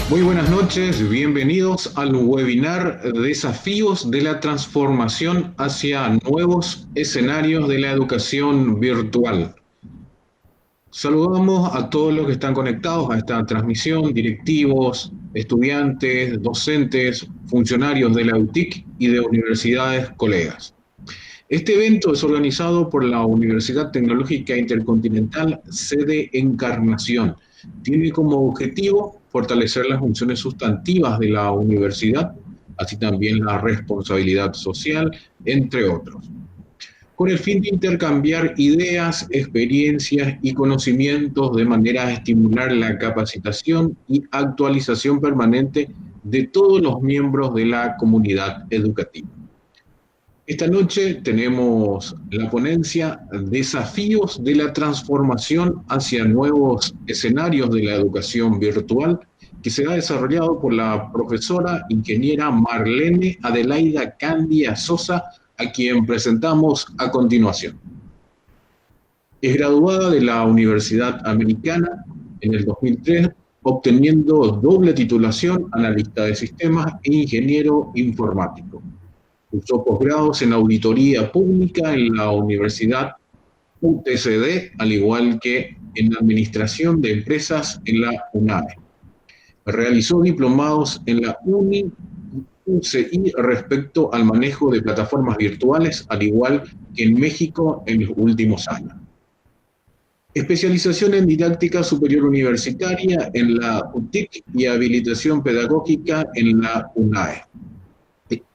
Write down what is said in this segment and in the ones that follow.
Muy buenas noches, bienvenidos al webinar Desafíos de la transformación hacia nuevos escenarios de la educación virtual. Saludamos a todos los que están conectados a esta transmisión, directivos, estudiantes, docentes, funcionarios de la UTIC y de universidades colegas. Este evento es organizado por la Universidad Tecnológica Intercontinental, sede Encarnación. Tiene como objetivo fortalecer las funciones sustantivas de la universidad, así también la responsabilidad social, entre otros, con el fin de intercambiar ideas, experiencias y conocimientos de manera a estimular la capacitación y actualización permanente de todos los miembros de la comunidad educativa. Esta noche tenemos la ponencia Desafíos de la transformación hacia nuevos escenarios de la educación virtual, que será desarrollado por la profesora ingeniera Marlene Adelaida Candia Sosa, a quien presentamos a continuación. Es graduada de la Universidad Americana en el 2003, obteniendo doble titulación, analista de sistemas e ingeniero informático. Cursó posgrados en auditoría pública en la Universidad UTCD, al igual que en administración de empresas en la UNAE. Realizó diplomados en la UCI respecto al manejo de plataformas virtuales, al igual que en México en los últimos años. Especialización en didáctica superior universitaria en la UTIC y habilitación pedagógica en la UNAE.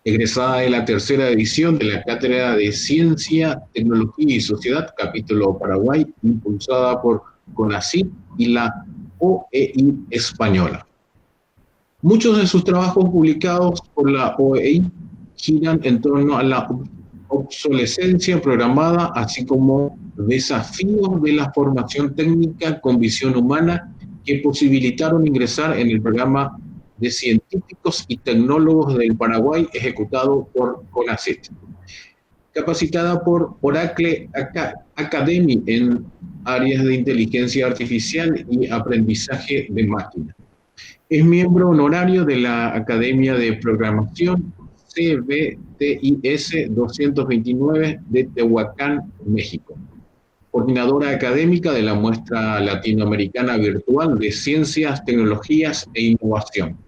Egresada de la tercera edición de la Cátedra de Ciencia, Tecnología y Sociedad, capítulo Paraguay, impulsada por CONACYT y la OEI española. Muchos de sus trabajos publicados por la OEI giran en torno a la obsolescencia programada, así como desafíos de la formación técnica con visión humana que posibilitaron ingresar en el programa de científicos y tecnólogos del Paraguay ejecutado por CONACYT. Capacitada por Oracle Academy en áreas de inteligencia artificial y aprendizaje de máquina. Es miembro honorario de la Academia de Programación CBTIS 229 de Tehuacán, México. Coordinadora académica de la muestra latinoamericana virtual de Ciencias, Tecnologías e Innovación.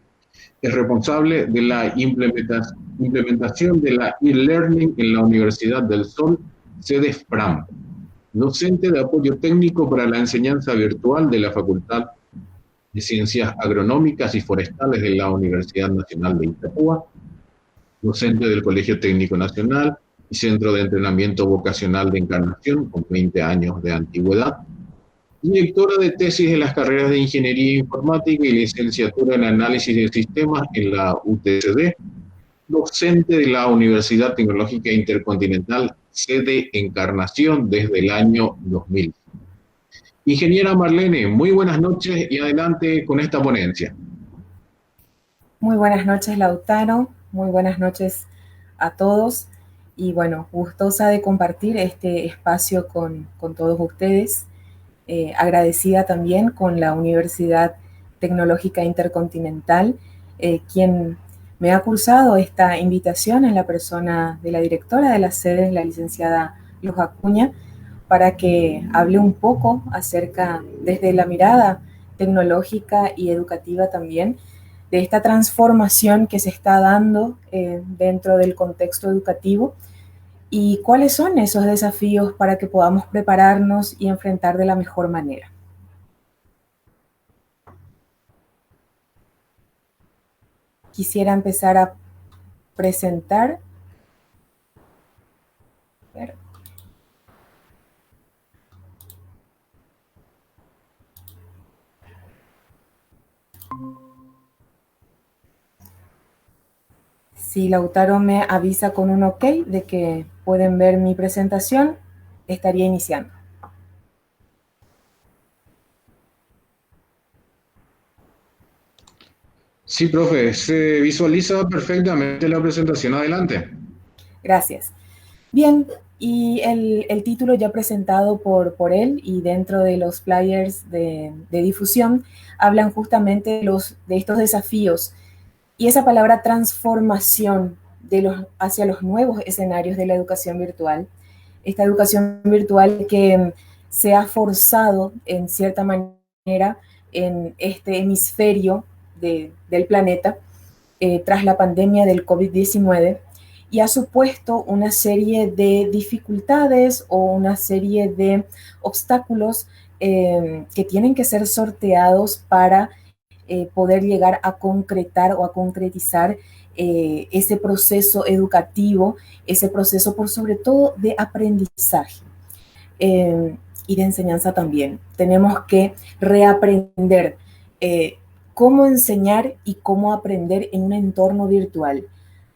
Es responsable de la implementación de la e-learning en la Universidad del Sol, sede FRAM. Docente de apoyo técnico para la enseñanza virtual de la Facultad de Ciencias Agronómicas y Forestales de la Universidad Nacional de Itapúa. Docente del Colegio Técnico Nacional y Centro de Entrenamiento Vocacional de Encarnación, con 20 años de antigüedad. Directora de tesis en las carreras de Ingeniería Informática y licenciatura en Análisis de Sistemas en la UTCD. Docente de la Universidad Tecnológica Intercontinental, sede Encarnación, desde el año 2000. Ingeniera Marlene, muy buenas noches y adelante con esta ponencia. Muy buenas noches, Lautaro. Muy buenas noches a todos. Y bueno, gustosa de compartir este espacio con todos ustedes. Agradecida también con la Universidad Tecnológica Intercontinental, quien me ha cursado esta invitación en la persona de la directora de la sede, la licenciada Luz Acuña, para que hable un poco acerca, desde la mirada tecnológica y educativa también, de esta transformación que se está dando dentro del contexto educativo y cuáles son esos desafíos para que podamos prepararnos y enfrentar de la mejor manera. Quisiera empezar a presentar. Si Lautaro me avisa con un OK de que pueden ver mi presentación, estaría iniciando. Sí, profe, se visualiza perfectamente la presentación. Adelante. Gracias. Bien, Y el título ya presentado por él y dentro de los flyers de difusión hablan justamente de estos desafíos y esa palabra transformación hacia los nuevos escenarios de la educación virtual. Esta educación virtual que se ha forzado en cierta manera en este hemisferio del planeta tras la pandemia del COVID-19 y ha supuesto una serie de dificultades o una serie de obstáculos que tienen que ser sorteados para poder llegar a concretar o a concretizar ese proceso educativo, ese proceso por sobre todo de aprendizaje y de enseñanza también. Tenemos que reaprender cómo enseñar y cómo aprender en un entorno virtual.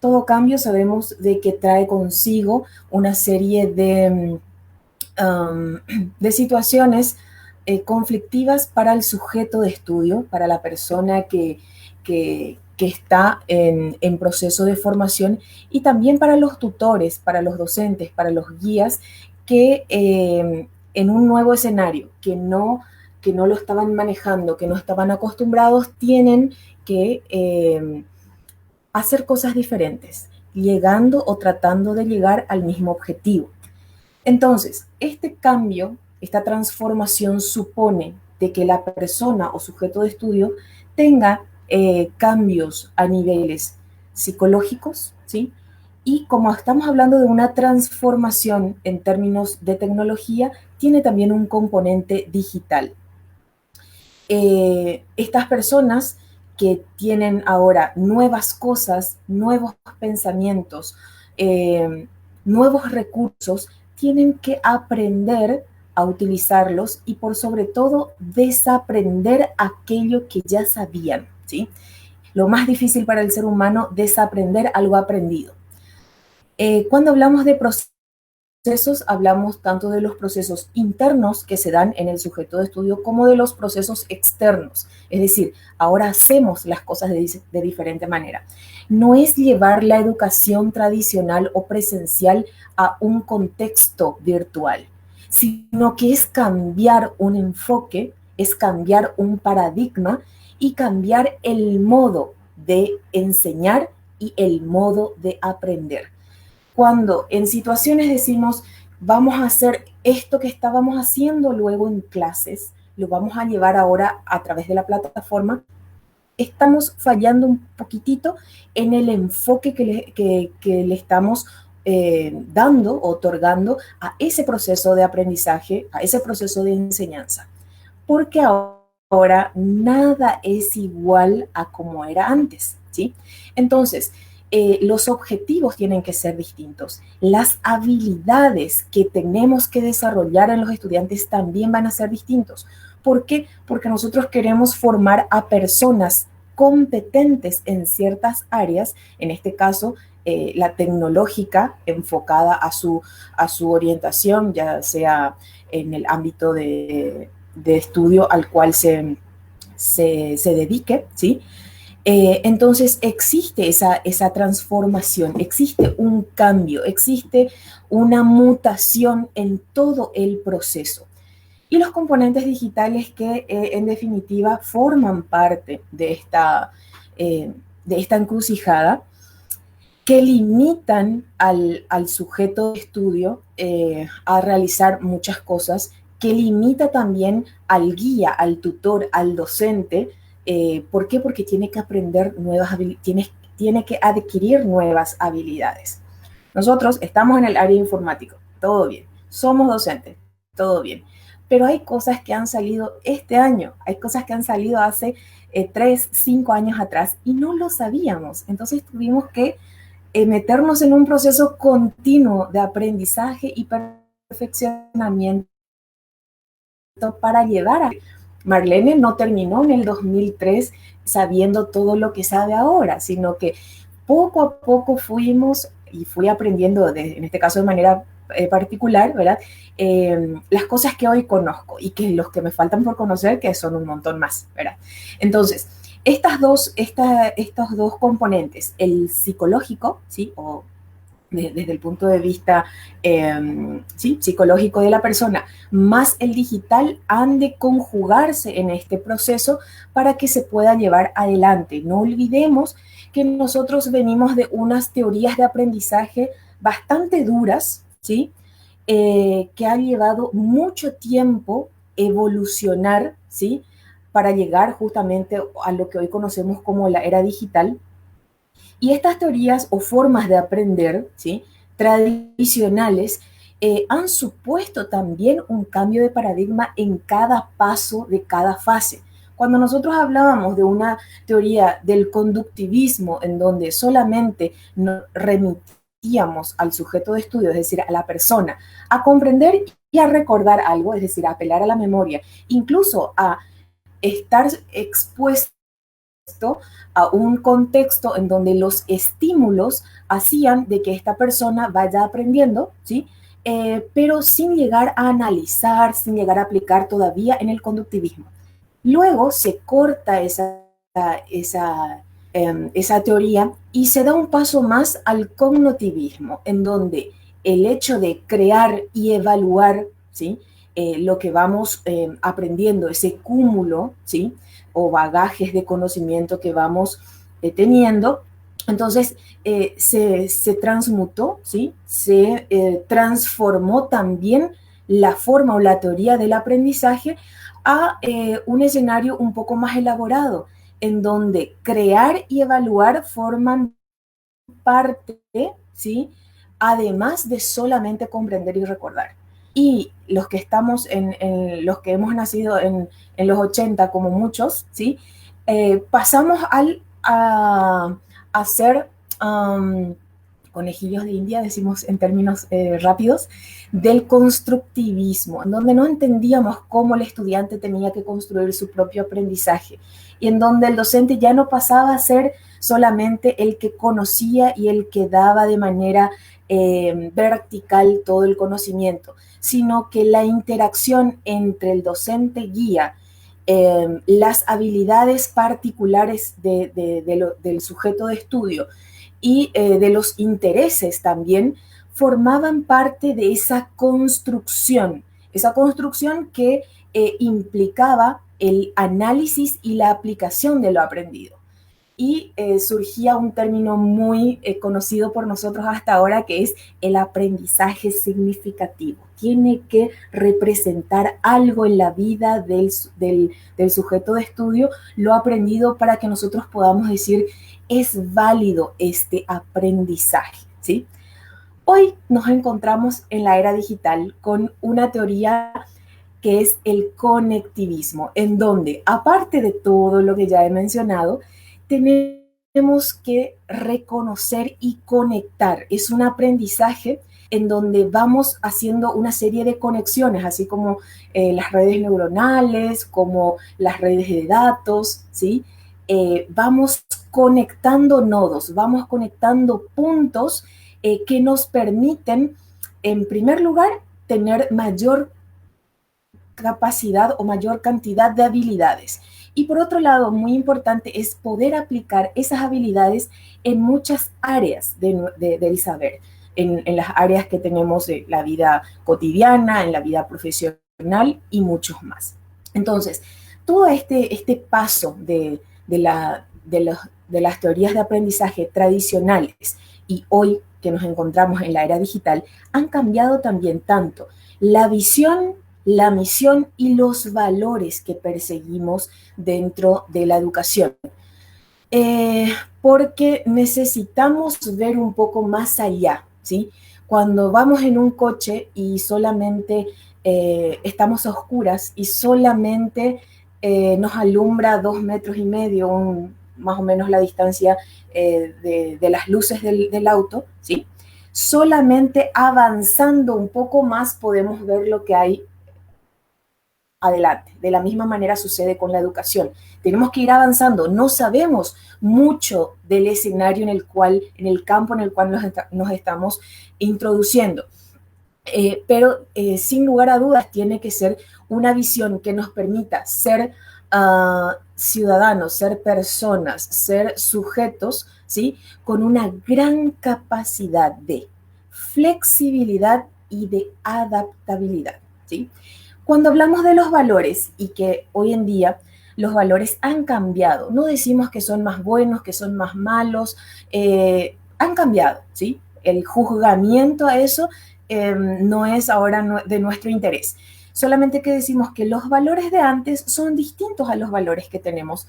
Todo cambio sabemos de que trae consigo una serie de situaciones conflictivas para el sujeto de estudio, para la persona que está en proceso de formación y también para los tutores, para los docentes, para los guías que en un nuevo escenario que no lo estaban manejando, que no estaban acostumbrados, tienen que hacer cosas diferentes, llegando o tratando de llegar al mismo objetivo. Entonces, este cambio, esta transformación supone de que la persona o sujeto de estudio tenga cambios a niveles psicológicos, ¿sí? Y como estamos hablando de una transformación en términos de tecnología, tiene también un componente digital. Estas personas que tienen ahora nuevas cosas, nuevos pensamientos, nuevos recursos, tienen que aprender a utilizarlos y por sobre todo desaprender aquello que ya sabían, ¿sí? Lo más difícil para el ser humano, desaprender algo aprendido. Cuando hablamos de procesos, hablamos tanto de los procesos internos que se dan en el sujeto de estudio como de los procesos externos. Es decir, ahora hacemos las cosas de diferente manera. No es llevar la educación tradicional o presencial a un contexto virtual, sino que es cambiar un enfoque, es cambiar un paradigma y cambiar el modo de enseñar y el modo de aprender. Cuando en situaciones decimos, vamos a hacer esto que estábamos haciendo luego en clases, lo vamos a llevar ahora a través de la plataforma, estamos fallando un poquitito en el enfoque que le estamos dando, otorgando a ese proceso de aprendizaje, a ese proceso de enseñanza. Porque ahora nada es igual a como era antes, ¿sí? Entonces, los objetivos tienen que ser distintos. Las habilidades que tenemos que desarrollar en los estudiantes también van a ser distintos. ¿Por qué? Porque nosotros queremos formar a personas competentes en ciertas áreas, en este caso, la tecnológica enfocada a su orientación, ya sea en el ámbito de estudio al cual se dedique, ¿sí? Entonces existe esa transformación, existe un cambio, existe una mutación en todo el proceso. Y los componentes digitales que en definitiva forman parte de esta encrucijada, que limitan al sujeto de estudio a realizar muchas cosas, que limita también al guía, al tutor, al docente. ¿Por qué? Porque tiene que aprender nuevas habilidades, tiene que adquirir nuevas habilidades. Nosotros estamos en el área informática, todo bien. Somos docentes, todo bien. Pero hay cosas que han salido este año, hay cosas que han salido hace 3, 5 años atrás y no lo sabíamos. Entonces tuvimos que meternos en un proceso continuo de aprendizaje y perfeccionamiento para llevar a... Marlene no terminó en el 2003 sabiendo todo lo que sabe ahora, sino que poco a poco fuimos y fui aprendiendo, en este caso de manera particular, ¿verdad? Las cosas que hoy conozco y que los que me faltan por conocer, que son un montón más, ¿verdad? Entonces, estos dos componentes, el psicológico, ¿sí? O desde el punto de vista ¿sí? psicológico de la persona, más el digital han de conjugarse en este proceso para que se pueda llevar adelante. No olvidemos que nosotros venimos de unas teorías de aprendizaje bastante duras, ¿sí? Que han llevado mucho tiempo evolucionar, ¿sí? Para llegar justamente a lo que hoy conocemos como la era digital. Y estas teorías o formas de aprender, ¿sí? tradicionales, han supuesto también un cambio de paradigma en cada paso de cada fase. Cuando nosotros hablábamos de una teoría del conductivismo en donde solamente nos remitíamos al sujeto de estudio, es decir, a la persona, a comprender y a recordar algo, es decir, a apelar a la memoria, incluso a estar expuesto a un contexto en donde los estímulos hacían de que esta persona vaya aprendiendo, ¿sí? Pero sin llegar a analizar, sin llegar a aplicar todavía en el conductivismo. Luego se corta esa teoría y se da un paso más al cognitivismo, en donde el hecho de crear y evaluar, ¿sí? Lo que vamos aprendiendo, ese cúmulo, ¿sí? o bagajes de conocimiento que vamos teniendo, entonces se transmutó, ¿sí? se transformó también la forma o la teoría del aprendizaje a un escenario un poco más elaborado, en donde crear y evaluar forman parte, ¿sí? además de solamente comprender y recordar. Y los que estamos los que hemos nacido en los 80, como muchos, ¿sí? Pasamos a ser conejillos de India, decimos en términos rápidos, del constructivismo, en donde no entendíamos cómo el estudiante tenía que construir su propio aprendizaje y en donde el docente ya no pasaba a ser solamente el que conocía y el que daba de manera vertical todo el conocimiento, sino que la interacción entre el docente guía, las habilidades particulares del sujeto de estudio y de los intereses también formaban parte de esa construcción que implicaba el análisis y la aplicación de lo aprendido. Y surgía un término muy conocido por nosotros hasta ahora, que es el aprendizaje significativo. Tiene que representar algo en la vida del sujeto de estudio, lo aprendido, para que nosotros podamos decir, es válido este aprendizaje, ¿sí? Hoy nos encontramos en la era digital con una teoría que es el conectivismo, en donde, aparte de todo lo que ya he mencionado, tenemos que reconocer y conectar. Es un aprendizaje en donde vamos haciendo una serie de conexiones, así como las redes neuronales, como las redes de datos, ¿sí? Vamos conectando nodos, vamos conectando puntos que nos permiten, en primer lugar, tener mayor capacidad o mayor cantidad de habilidades. Y por otro lado, muy importante es poder aplicar esas habilidades en muchas áreas del saber, en las áreas que tenemos de la vida cotidiana, en la vida profesional y muchos más. Entonces, todo este paso de las teorías de aprendizaje tradicionales y hoy que nos encontramos en la era digital han cambiado también tanto la visión, la misión y los valores que perseguimos dentro de la educación. Porque necesitamos ver un poco más allá, ¿sí? Cuando vamos en un coche y solamente estamos a oscuras y solamente nos alumbra 2,5 metros, más o menos la distancia de las luces del auto, ¿sí? Solamente avanzando un poco más podemos ver lo que hay adelante. De la misma manera sucede con la educación. Tenemos que ir avanzando. No sabemos mucho del escenario en el campo en el cual nos estamos introduciendo. Pero sin lugar a dudas tiene que ser una visión que nos permita ser ciudadanos, ser personas, ser sujetos, ¿sí? Con una gran capacidad de. flexibilidad y de adaptabilidad, ¿sí? Cuando hablamos de los valores y que hoy en día los valores han cambiado, no decimos que son más buenos, que son más malos, han cambiado, ¿sí? El juzgamiento a eso no es ahora de nuestro interés. Solamente que decimos que los valores de antes son distintos a los valores que tenemos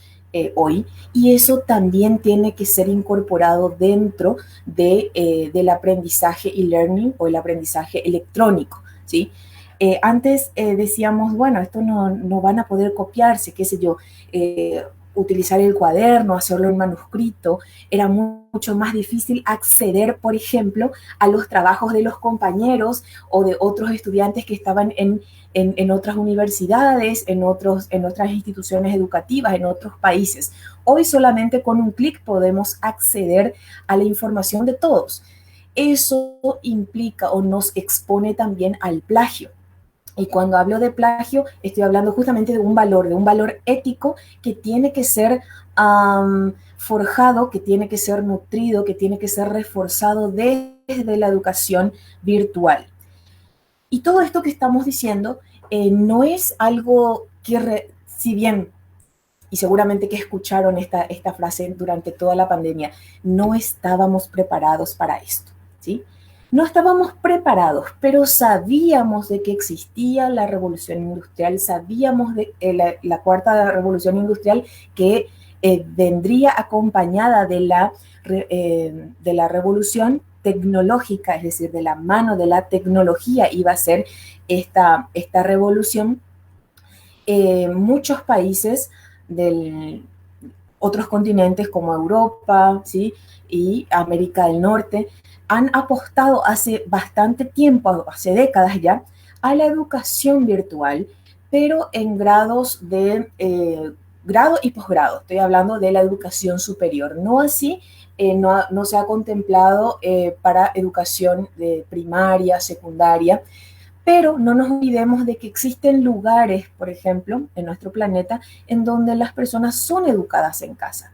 hoy, y eso también tiene que ser incorporado dentro del aprendizaje e-learning o el aprendizaje electrónico, ¿sí? Antes decíamos, bueno, esto no van a poder copiarse, qué sé yo, utilizar el cuaderno, hacerlo en manuscrito, era mucho más difícil acceder, por ejemplo, a los trabajos de los compañeros o de otros estudiantes que estaban en otras universidades, en otras instituciones educativas, en otros países. Hoy solamente con un clic podemos acceder a la información de todos. Eso implica o nos expone también al plagio. Y cuando hablo de plagio, estoy hablando justamente de un valor ético que tiene que ser forjado, que tiene que ser nutrido, que tiene que ser reforzado desde la educación virtual. Y todo esto que estamos diciendo no es algo que, si bien, y seguramente que escucharon esta frase durante toda la pandemia, no estábamos preparados para esto, ¿sí? No estábamos preparados, pero sabíamos de que existía la revolución industrial, sabíamos de la cuarta revolución industrial que vendría acompañada de la revolución tecnológica, es decir, de la mano de la tecnología iba a ser esta revolución. Muchos países de otros continentes como Europa, ¿sí? Y América del Norte han apostado hace bastante tiempo, hace décadas ya, a la educación virtual, pero en grados de grado y posgrado. Estoy hablando de la educación superior. No así, no se ha contemplado para educación de primaria, secundaria. Pero no nos olvidemos de que existen lugares, por ejemplo, en nuestro planeta, en donde las personas son educadas en casa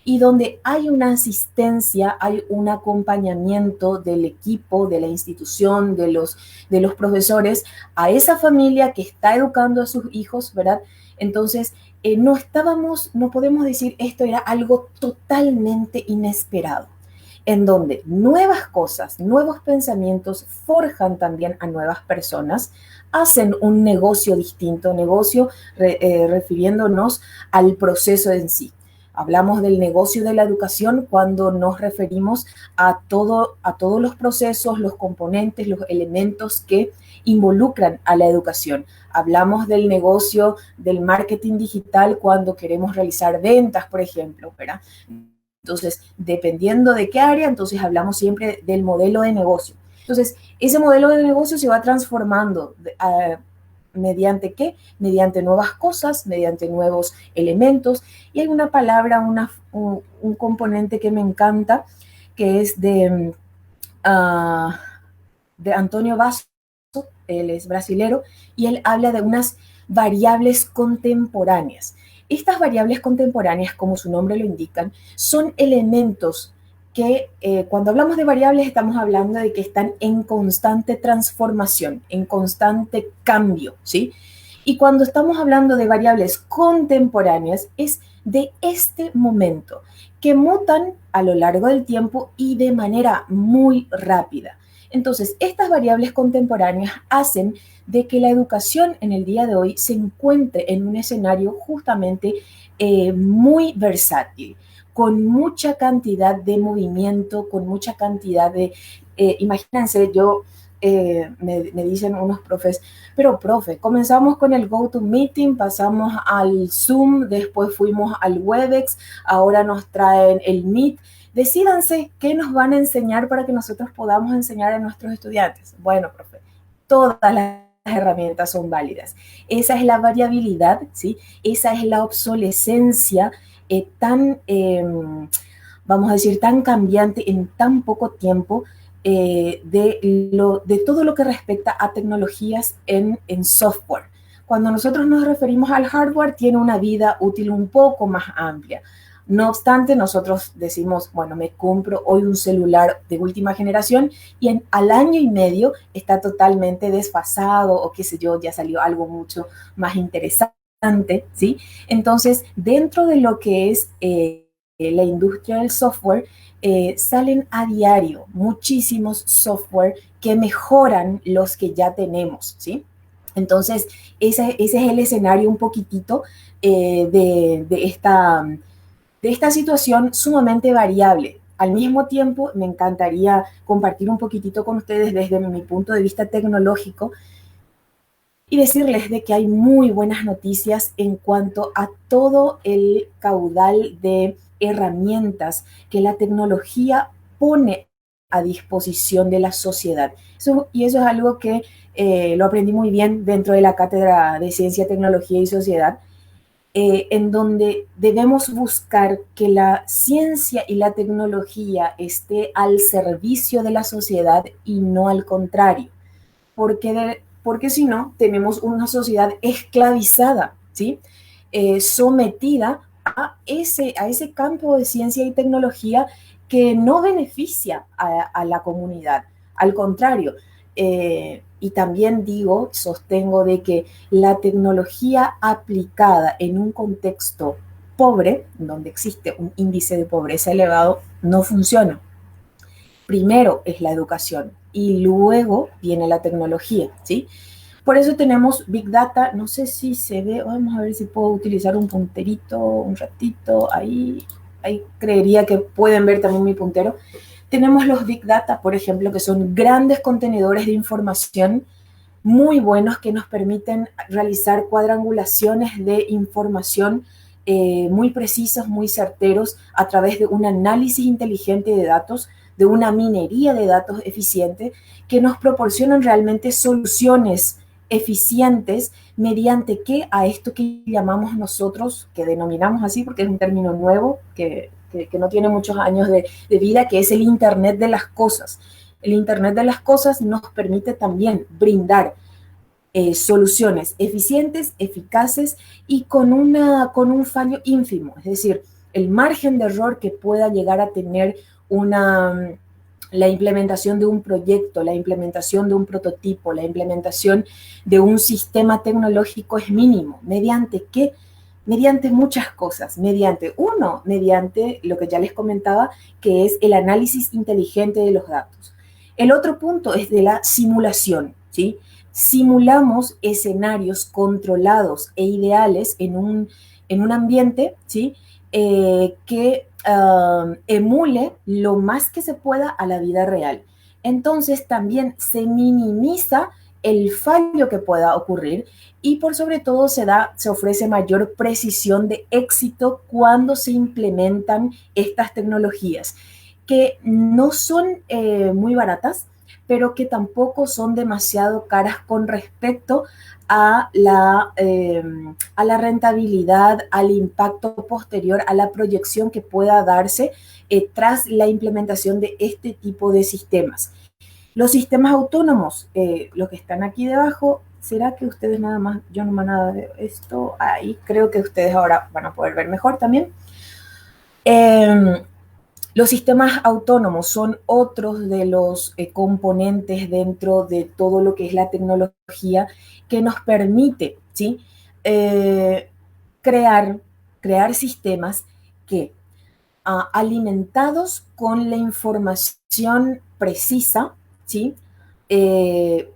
y donde hay una asistencia, hay un acompañamiento del equipo, de la institución, de los profesores a esa familia que está educando a sus hijos, ¿verdad? Entonces, no podemos decir esto era algo totalmente inesperado, en donde nuevas cosas, nuevos pensamientos forjan también a nuevas personas, hacen un negocio distinto, refiriéndonos al proceso en sí. Hablamos del negocio de la educación cuando nos referimos a todos los procesos, los componentes, los elementos que involucran a la educación. Hablamos del negocio del marketing digital cuando queremos realizar ventas, por ejemplo, ¿verdad? Entonces, dependiendo de qué área, entonces hablamos siempre del modelo de negocio. Entonces, ese modelo de negocio se va transformando mediante qué? Mediante nuevas cosas, mediante nuevos elementos. Y hay una palabra, un componente que me encanta, que es de Antonio Basso, él es brasilero, y él habla de unas variables contemporáneas. Estas variables contemporáneas, como su nombre lo indican, son elementos que cuando hablamos de variables estamos hablando de que están en constante transformación, en constante cambio, ¿sí? Y cuando estamos hablando de variables contemporáneas es de este momento, que mutan a lo largo del tiempo y de manera muy rápida. Entonces, estas variables contemporáneas hacen de que la educación en el día de hoy se encuentre en un escenario justamente muy versátil, con mucha cantidad de movimiento, con mucha cantidad de... imagínense, me dicen unos profes, pero profe, comenzamos con el GoToMeeting, pasamos al Zoom, después fuimos al Webex, ahora nos traen el Meet. Decídanse qué nos van a enseñar para que nosotros podamos enseñar a nuestros estudiantes. Bueno, profe, todas las herramientas son válidas. Esa es la variabilidad, ¿sí? Esa es la obsolescencia vamos a decir, tan cambiante en tan poco tiempo de todo lo que respecta a tecnologías en software. Cuando nosotros nos referimos al hardware, tiene una vida útil un poco más amplia. No obstante, nosotros decimos, bueno, me compro hoy un celular de última generación y al año y medio está totalmente desfasado o qué sé yo, ya salió algo mucho más interesante, ¿sí? Entonces, dentro de lo que es la industria del software, salen a diario muchísimos software que mejoran los que ya tenemos, ¿sí? Entonces, ese es el escenario un poquitito de esta situación sumamente variable. Al mismo tiempo, me encantaría compartir un poquitito con ustedes desde mi punto de vista tecnológico y decirles de que hay muy buenas noticias en cuanto a todo el caudal de herramientas que la tecnología pone a disposición de la sociedad. Y eso es algo que lo aprendí muy bien dentro de la Cátedra de Ciencia, Tecnología y Sociedad, en donde debemos buscar que la ciencia y la tecnología esté al servicio de la sociedad y no al contrario, porque si no, tenemos una sociedad esclavizada, ¿sí? Sometida a ese campo de ciencia y tecnología que no beneficia a la comunidad. Al contrario, y también digo, sostengo de que la tecnología aplicada en un contexto pobre, donde existe un índice de pobreza elevado, no funciona. Primero es la educación y luego viene la tecnología, ¿sí? Por eso tenemos Big Data, no sé si se ve, vamos a ver si puedo utilizar un punterito, un ratito, ahí creería que pueden ver también mi puntero. Tenemos los Big Data, por ejemplo, que son grandes contenedores de información muy buenos que nos permiten realizar cuadrangulaciones de información muy precisos, muy certeros a través de un análisis inteligente de datos, de una minería de datos eficiente que nos proporcionan realmente soluciones eficientes mediante qué a esto que llamamos nosotros, que denominamos así porque es un término nuevo que no tiene muchos años de vida, que es el Internet de las cosas. El Internet de las cosas nos permite también brindar soluciones eficientes, eficaces y con un fallo ínfimo. Es decir, el margen de error que pueda llegar a tener la implementación de un proyecto, la implementación de un prototipo, la implementación de un sistema tecnológico es mínimo. ¿Mediante qué? Mediante muchas cosas. Mediante lo que ya les comentaba, que es el análisis inteligente de los datos. El otro punto es de la simulación, ¿sí? Simulamos escenarios controlados e ideales en un ambiente, ¿sí? Que emule lo más que se pueda a la vida real. Entonces también se minimiza el fallo que pueda ocurrir y por sobre todo se ofrece mayor precisión de éxito cuando se implementan estas tecnologías, que no son muy baratas, pero que tampoco son demasiado caras con respecto a la rentabilidad, al impacto posterior, a la proyección que pueda darse tras la implementación de este tipo de sistemas. Los sistemas autónomos, los que están aquí debajo, ¿será que ustedes nada más, yo no más nada de esto? Ahí creo que ustedes ahora van a poder ver mejor también. Los sistemas autónomos son otros de los componentes dentro de todo lo que es la tecnología que nos permite, ¿sí? Eh, crear, crear sistemas que, alimentados con la información precisa, ¿sí?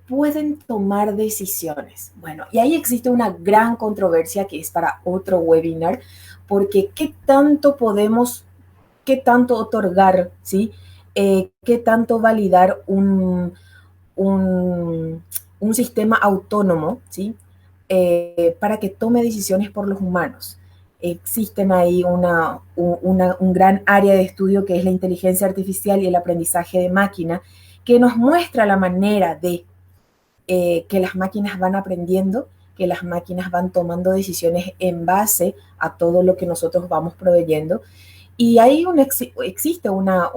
Pueden tomar decisiones. Bueno, y ahí existe una gran controversia que es para otro webinar, porque qué tanto otorgar, ¿sí? Qué tanto validar un sistema autónomo, ¿sí? Para que tome decisiones por los humanos. Existen ahí un gran área de estudio que es la inteligencia artificial y el aprendizaje de máquina, que nos muestra la manera de que las máquinas van aprendiendo, que las máquinas van tomando decisiones en base a todo lo que nosotros vamos proveyendo. Y ahí existe una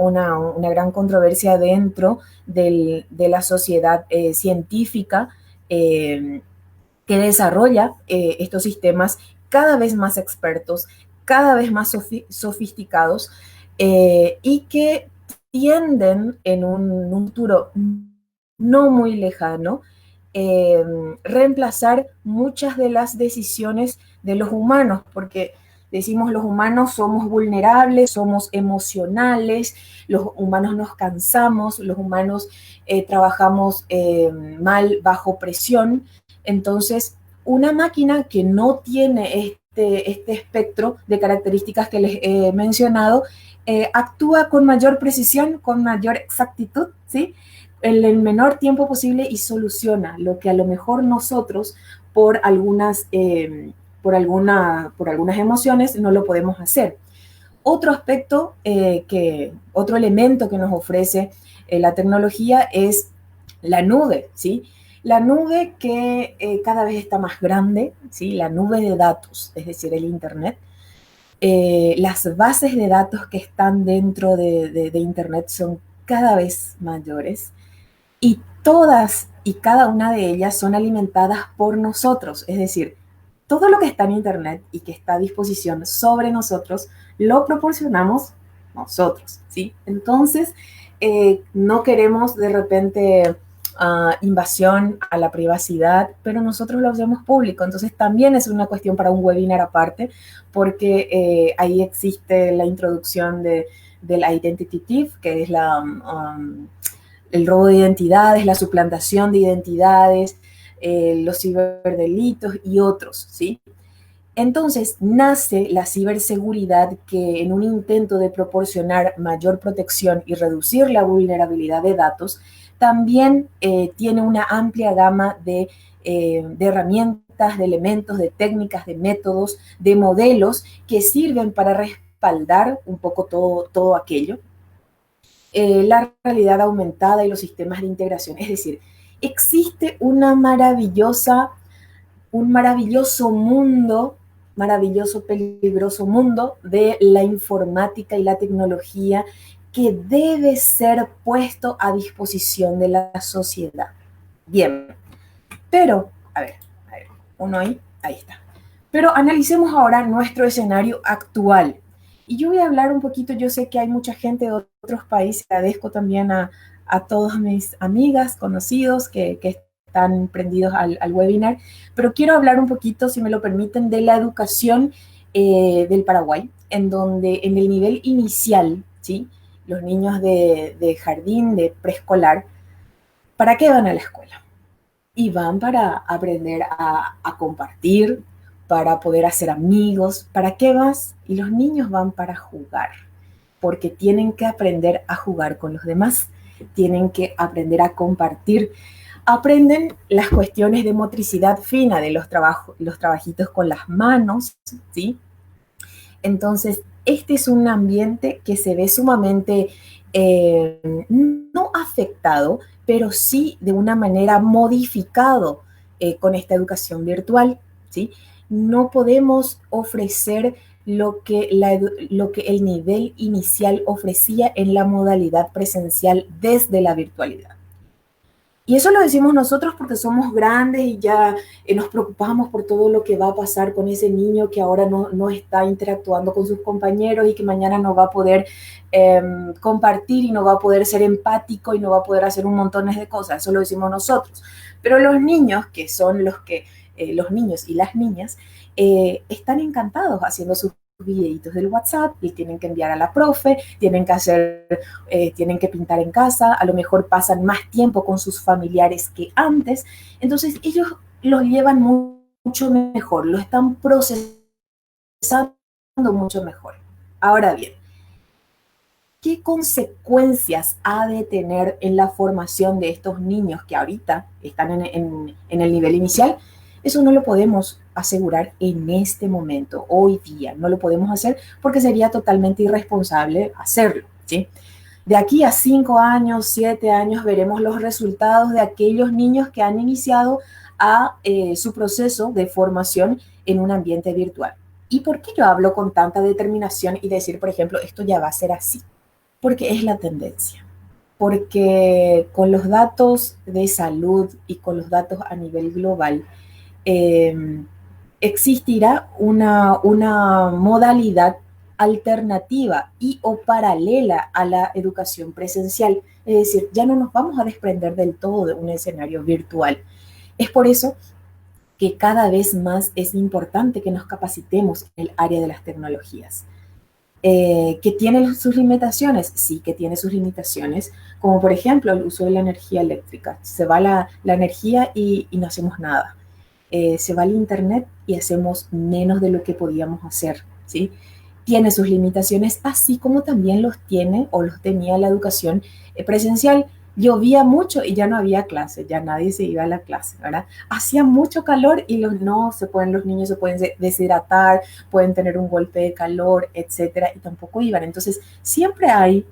gran controversia dentro de la sociedad científica que desarrolla estos sistemas cada vez más expertos, cada vez más sofisticados y que tienden en un futuro no muy lejano eh, reemplazar muchas de las decisiones de los humanos, porque decimos los humanos somos vulnerables, somos emocionales, los humanos nos cansamos, los humanos trabajamos mal bajo presión. Entonces, una máquina que no tiene este espectro de características que les he mencionado, actúa con mayor precisión, con mayor exactitud, ¿sí? En el menor tiempo posible y soluciona lo que a lo mejor nosotros por por algunas emociones no lo podemos hacer. Otro aspecto, otro elemento que nos ofrece la tecnología es la nube, ¿sí? La nube que cada vez está más grande, ¿sí? La nube de datos, es decir, el Internet. Las bases de datos que están dentro de Internet son cada vez mayores y todas y cada una de ellas son alimentadas por nosotros, es decir, todo lo que está en Internet y que está a disposición sobre nosotros, lo proporcionamos nosotros, ¿sí? Entonces, no queremos de repente invasión a la privacidad, pero nosotros lo hacemos público, entonces también es una cuestión para un webinar aparte, porque ahí existe la introducción del identity thief, que es el robo de identidades, la suplantación de identidades, los ciberdelitos y otros, ¿sí? Entonces nace la ciberseguridad que en un intento de proporcionar mayor protección y reducir la vulnerabilidad de datos, también tiene una amplia gama de herramientas, de elementos, de técnicas, de métodos, de modelos que sirven para respaldar un poco todo aquello. La realidad aumentada y los sistemas de integración. Es decir, existe un maravilloso, peligroso mundo de la informática y la tecnología que debe ser puesto a disposición de la sociedad. Bien, pero, a ver, uno ahí está. Pero analicemos ahora nuestro escenario actual. Y yo voy a hablar un poquito, yo sé que hay mucha gente de otros países, agradezco también a todas mis amigas, conocidos que están prendidos al webinar, pero quiero hablar un poquito, si me lo permiten, de la educación del Paraguay, en donde en el nivel inicial, ¿sí? Los niños de jardín, de preescolar, ¿para qué van a la escuela? Y van para aprender a compartir, para poder hacer amigos. ¿Para qué vas? Y los niños van para jugar, porque tienen que aprender a jugar con los demás, tienen que aprender a compartir. Aprenden las cuestiones de motricidad fina, de los trabajitos con las manos, ¿sí? Entonces, este es un ambiente que se ve sumamente no afectado, pero sí de una manera modificado con esta educación virtual, ¿sí? No podemos ofrecer lo que el nivel inicial ofrecía en la modalidad presencial desde la virtualidad. Y eso lo decimos nosotros porque somos grandes y ya nos preocupamos por todo lo que va a pasar con ese niño que ahora no está interactuando con sus compañeros y que mañana no va a poder compartir y no va a poder ser empático y no va a poder hacer un montón de cosas. Eso lo decimos nosotros. Pero los niños, que son los niños y las niñas, están encantados haciendo sus videitos del WhatsApp y tienen que enviar a la profe, tienen que pintar en casa, a lo mejor pasan más tiempo con sus familiares que antes, entonces ellos los llevan mucho mejor, lo están procesando mucho mejor. Ahora bien, ¿qué consecuencias ha de tener en la formación de estos niños que ahorita están en el nivel inicial? Eso no lo podemos asegurar en este momento, hoy día. No lo podemos hacer porque sería totalmente irresponsable hacerlo, ¿sí? De aquí a 5 años, 7 años, veremos los resultados de aquellos niños que han iniciado su proceso de formación en un ambiente virtual. ¿Y por qué yo hablo con tanta determinación y decir, por ejemplo, esto ya va a ser así? Porque es la tendencia. Porque con los datos de salud y con los datos a nivel global, eh, existirá una modalidad alternativa y o paralela a la educación presencial. Es decir, ya no nos vamos a desprender del todo de un escenario virtual. Es por eso que cada vez más es importante que nos capacitemos en el área de las tecnologías. ¿Que tiene sus limitaciones? Sí, que tiene sus limitaciones, como por ejemplo el uso de la energía eléctrica. Se va la energía y no hacemos nada. Se va el internet y hacemos menos de lo que podíamos hacer, ¿sí? Tiene sus limitaciones, así como también los tiene o los tenía la educación presencial. Llovía mucho y ya no había clase, ya nadie se iba a la clase, ¿verdad? Hacía mucho calor y los niños se pueden deshidratar, pueden tener un golpe de calor, etcétera, y tampoco iban. Entonces, siempre hay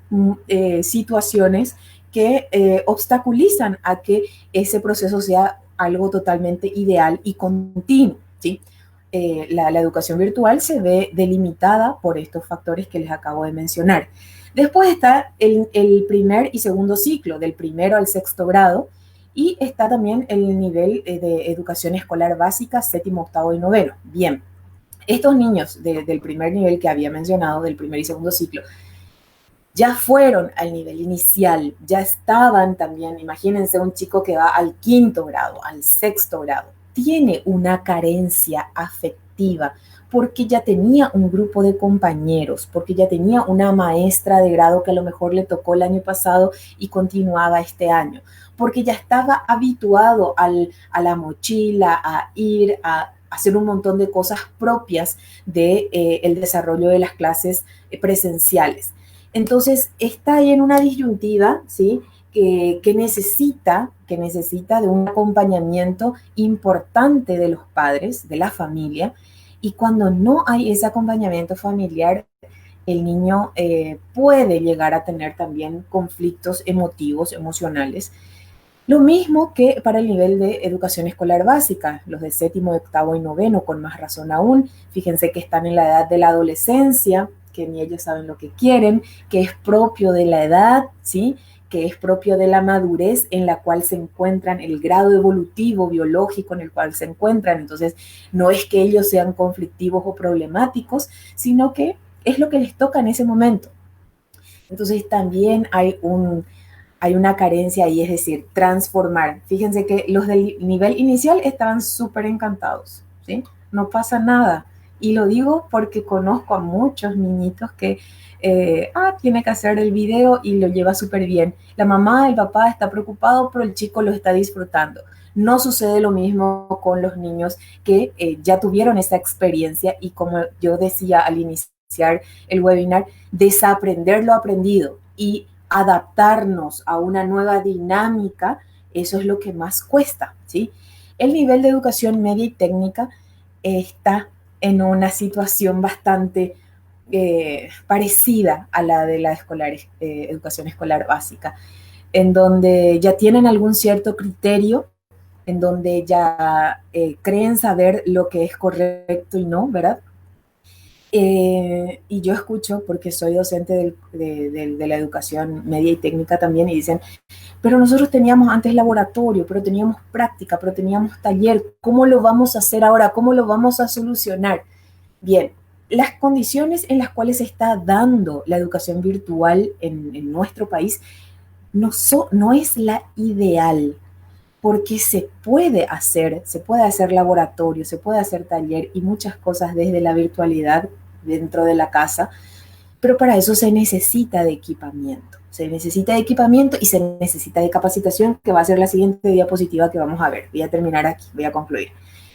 situaciones que obstaculizan a que ese proceso sea algo totalmente ideal y continuo, ¿sí? La educación virtual se ve delimitada por estos factores que les acabo de mencionar. Después está el primer y segundo ciclo, del primero al sexto grado, y está también el nivel de educación escolar básica, séptimo, octavo y noveno. Bien, estos niños del primer nivel que había mencionado, del primer y segundo ciclo, ya fueron al nivel inicial, ya estaban también, imagínense un chico que va al quinto grado, al sexto grado, tiene una carencia afectiva porque ya tenía un grupo de compañeros, porque ya tenía una maestra de grado que a lo mejor le tocó el año pasado y continuaba este año, porque ya estaba habituado a la mochila, a ir a hacer un montón de cosas propias del desarrollo de las clases presenciales. Entonces, está ahí en una disyuntiva, ¿sí? Que necesita de un acompañamiento importante de los padres, de la familia, y cuando no hay ese acompañamiento familiar, el niño puede llegar a tener también conflictos emotivos, emocionales. Lo mismo que para el nivel de educación escolar básica, los de séptimo, octavo y noveno, con más razón aún. Fíjense que están en la edad de la adolescencia, que ni ellos saben lo que quieren, que es propio de la edad, ¿sí? Que es propio de la madurez en la cual se encuentran, el grado evolutivo biológico en el cual se encuentran. Entonces, no es que ellos sean conflictivos o problemáticos, sino que es lo que les toca en ese momento. Entonces, también hay una carencia ahí, es decir, transformar. Fíjense que los del nivel inicial estaban súper encantados, ¿sí? No pasa nada. Y lo digo porque conozco a muchos niñitos que tiene que hacer el video y lo lleva súper bien. La mamá, el papá está preocupado, pero el chico lo está disfrutando. No sucede lo mismo con los niños que ya tuvieron esa experiencia y, como yo decía al iniciar el webinar, desaprender lo aprendido y adaptarnos a una nueva dinámica, eso es lo que más cuesta, ¿sí? El nivel de educación media y técnica está en una situación bastante parecida a la de la educación escolar básica, en donde ya tienen algún cierto criterio, en donde ya creen saber lo que es correcto y no, ¿verdad? Y yo escucho, porque soy docente de la educación media y técnica también, y dicen, pero nosotros teníamos antes laboratorio, pero teníamos práctica, pero teníamos taller, ¿cómo lo vamos a hacer ahora? ¿Cómo lo vamos a solucionar? Bien, las condiciones en las cuales se está dando la educación virtual en nuestro país no es la ideal, porque se puede hacer laboratorio, se puede hacer taller y muchas cosas desde la virtualidad dentro de la casa, pero para eso se necesita de equipamiento. Se necesita de equipamiento y se necesita de capacitación, que va a ser la siguiente diapositiva que vamos a ver. Voy a terminar aquí, voy a concluir.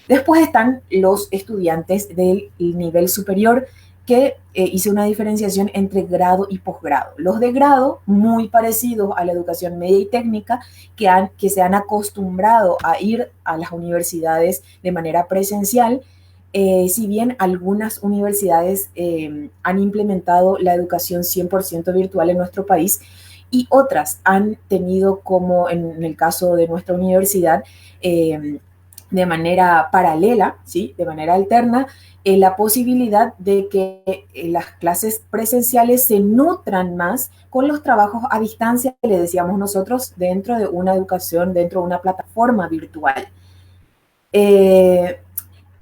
Después están los estudiantes del nivel superior, que hice una diferenciación entre grado y posgrado. Los de grado, muy parecidos a la educación media y técnica, que se han acostumbrado a ir a las universidades de manera presencial, si bien algunas universidades han implementado la educación 100% virtual en nuestro país, y otras han tenido, como en el caso de nuestra universidad, de manera paralela, ¿sí? De manera alterna, la posibilidad de que las clases presenciales se nutran más con los trabajos a distancia, que le decíamos nosotros, dentro de una educación, dentro de una plataforma virtual.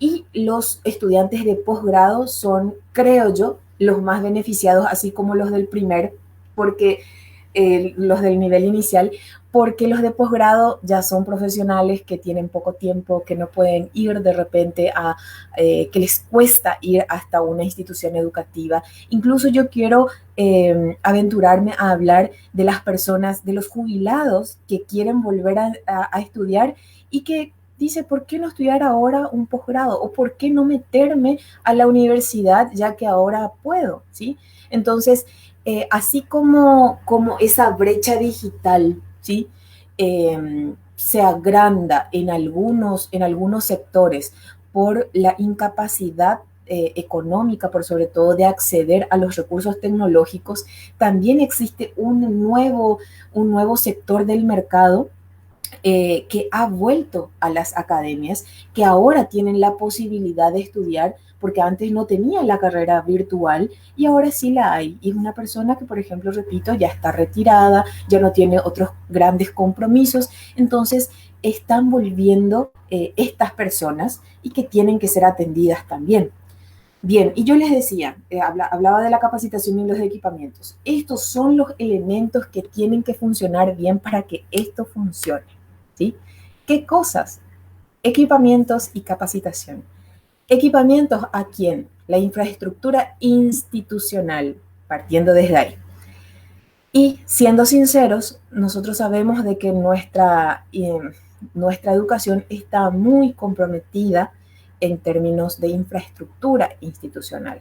y los estudiantes de posgrado son, creo yo, los más beneficiados, así como los del primer, porque los del nivel inicial, porque los de posgrado ya son profesionales que tienen poco tiempo, que no pueden ir de repente que les cuesta ir hasta una institución educativa. Incluso yo quiero aventurarme a hablar de las personas, de los jubilados que quieren volver a estudiar y que dice, ¿por qué no estudiar ahora un posgrado? ¿O por qué no meterme a la universidad ya que ahora puedo? ¿Sí? Entonces, así como esa brecha digital, ¿sí? Se agranda en algunos sectores por la incapacidad económica, por sobre todo de acceder a los recursos tecnológicos, también existe un nuevo sector del mercado que ha vuelto a las academias, que ahora tienen la posibilidad de estudiar, porque antes no tenía la carrera virtual y ahora sí la hay. Y es una persona que, por ejemplo, repito, ya está retirada, ya no tiene otros grandes compromisos, entonces están volviendo estas personas y que tienen que ser atendidas también. Bien, y yo les decía, hablaba de la capacitación y los equipamientos. Estos son los elementos que tienen que funcionar bien para que esto funcione. ¿Sí? ¿Qué cosas? Equipamientos y capacitación. Equipamientos a quién? La infraestructura institucional, partiendo desde ahí. Y siendo sinceros, nosotros sabemos de que nuestra educación está muy comprometida en términos de infraestructura institucional.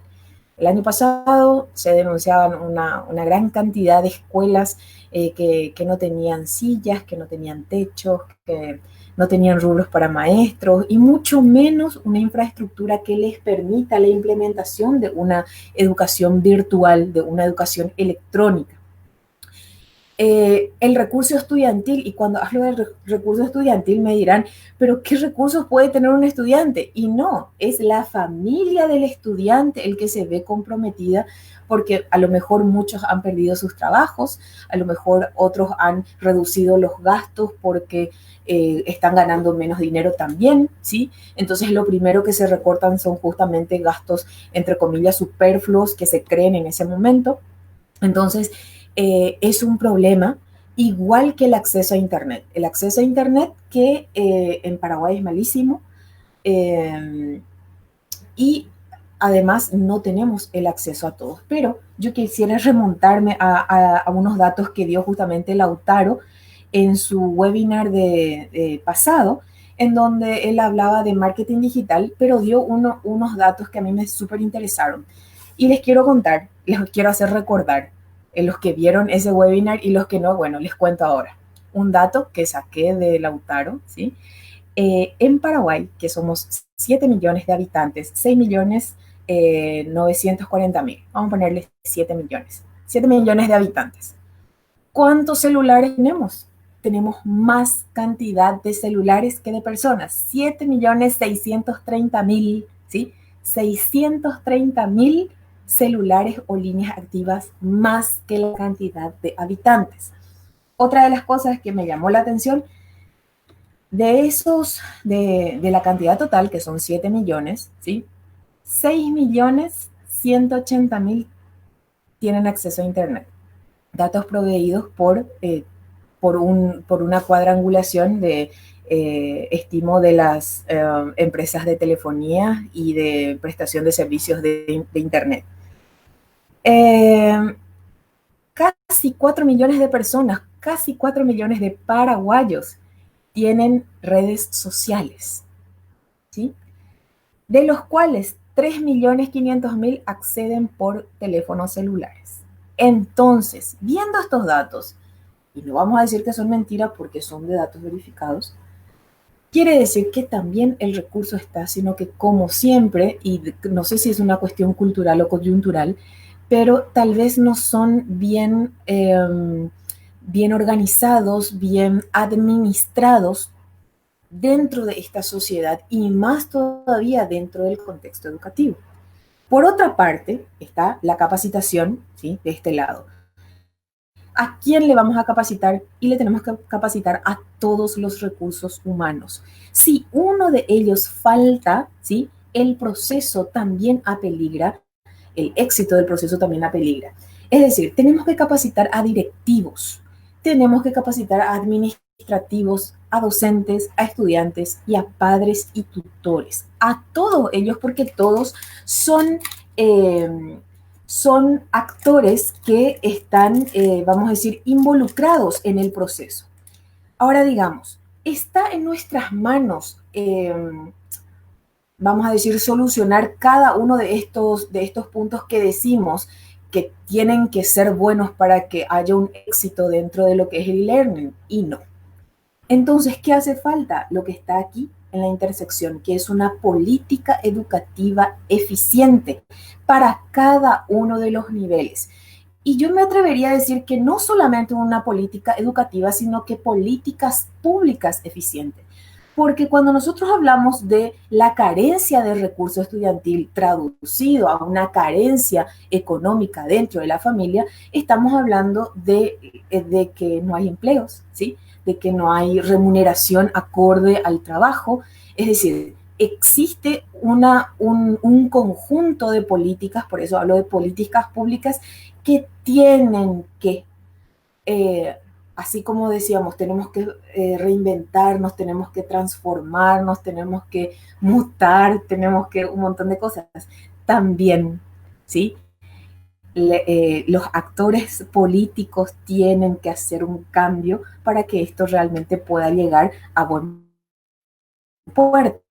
El año pasado se denunciaban una gran cantidad de escuelas que no tenían sillas, que no tenían techos, que no tenían rubros para maestros y mucho menos una infraestructura que les permita la implementación de una educación virtual, de una educación electrónica. El recurso estudiantil, y cuando hablo del recurso estudiantil me dirán, pero ¿qué recursos puede tener un estudiante? Y no, es la familia del estudiante el que se ve comprometida, porque a lo mejor muchos han perdido sus trabajos, a lo mejor otros han reducido los gastos porque están ganando menos dinero también, ¿sí? Entonces lo primero que se recortan son justamente gastos, entre comillas, superfluos que se creen en ese momento. Entonces, es un problema, igual que el acceso a Internet. El acceso a Internet que en Paraguay es malísimo y además no tenemos el acceso a todos. Pero yo quisiera remontarme a unos datos que dio justamente Lautaro en su webinar de pasado, en donde él hablaba de marketing digital, pero dio unos datos que a mí me súper interesaron. Y les quiero contar, les quiero hacer recordar, los que vieron ese webinar y los que no, bueno, les cuento ahora. Un dato que saqué de Lautaro, ¿sí? En Paraguay, que somos 7 millones de habitantes, 6 millones 940 mil, vamos a ponerle 7 millones, 7 millones de habitantes. ¿Cuántos celulares tenemos? Tenemos más cantidad de celulares que de personas, 7 millones 630 mil, ¿sí? 630 mil celulares o líneas activas más que la cantidad de habitantes. Otra de las cosas que me llamó la atención, de la cantidad total, que son 7 millones, ¿sí? 6 millones 180 mil tienen acceso a Internet. Datos proveídos por una cuadrangulación de estimo de las empresas de telefonía y de prestación de servicios de Internet. Casi 4 millones de personas, casi 4 millones de paraguayos tienen redes sociales, ¿sí? De los cuales 3.500.000 acceden por teléfonos celulares. Entonces, viendo estos datos, y no vamos a decir que son mentiras porque son de datos verificados, quiere decir que también el recurso está, sino que como siempre, y no sé si es una cuestión cultural o coyuntural, pero tal vez no son bien organizados, bien administrados dentro de esta sociedad y más todavía dentro del contexto educativo. Por otra parte, está la capacitación, ¿sí? De este lado. ¿A quién le vamos a capacitar? Y le tenemos que capacitar a todos los recursos humanos. Si uno de ellos falta, ¿sí? El proceso también apeligra, el éxito del proceso también apeligra. Es decir, tenemos que capacitar a directivos, tenemos que capacitar a administrativos, a docentes, a estudiantes y a padres y tutores, a todos ellos, porque todos son, son actores que están, vamos a decir, involucrados en el proceso. Ahora digamos, está en nuestras manos, vamos a decir, solucionar cada uno de estos puntos que decimos que tienen que ser buenos para que haya un éxito dentro de lo que es el learning, y no. Entonces, ¿qué hace falta? Lo que está aquí en la intersección, que es una política educativa eficiente para cada uno de los niveles. Y yo me atrevería a decir que no solamente una política educativa, sino que políticas públicas eficientes. Porque cuando nosotros hablamos de la carencia de recurso estudiantil traducido a una carencia económica dentro de la familia, estamos hablando de que no hay empleos, ¿sí? De que no hay remuneración acorde al trabajo. Es decir, existe un conjunto de políticas, por eso hablo de políticas públicas, que tienen que, así como decíamos, tenemos que reinventarnos, tenemos que transformarnos, tenemos que mutar, tenemos que un montón de cosas. También, ¿sí? Los actores políticos tienen que hacer un cambio para que esto realmente pueda llegar a buen puerto.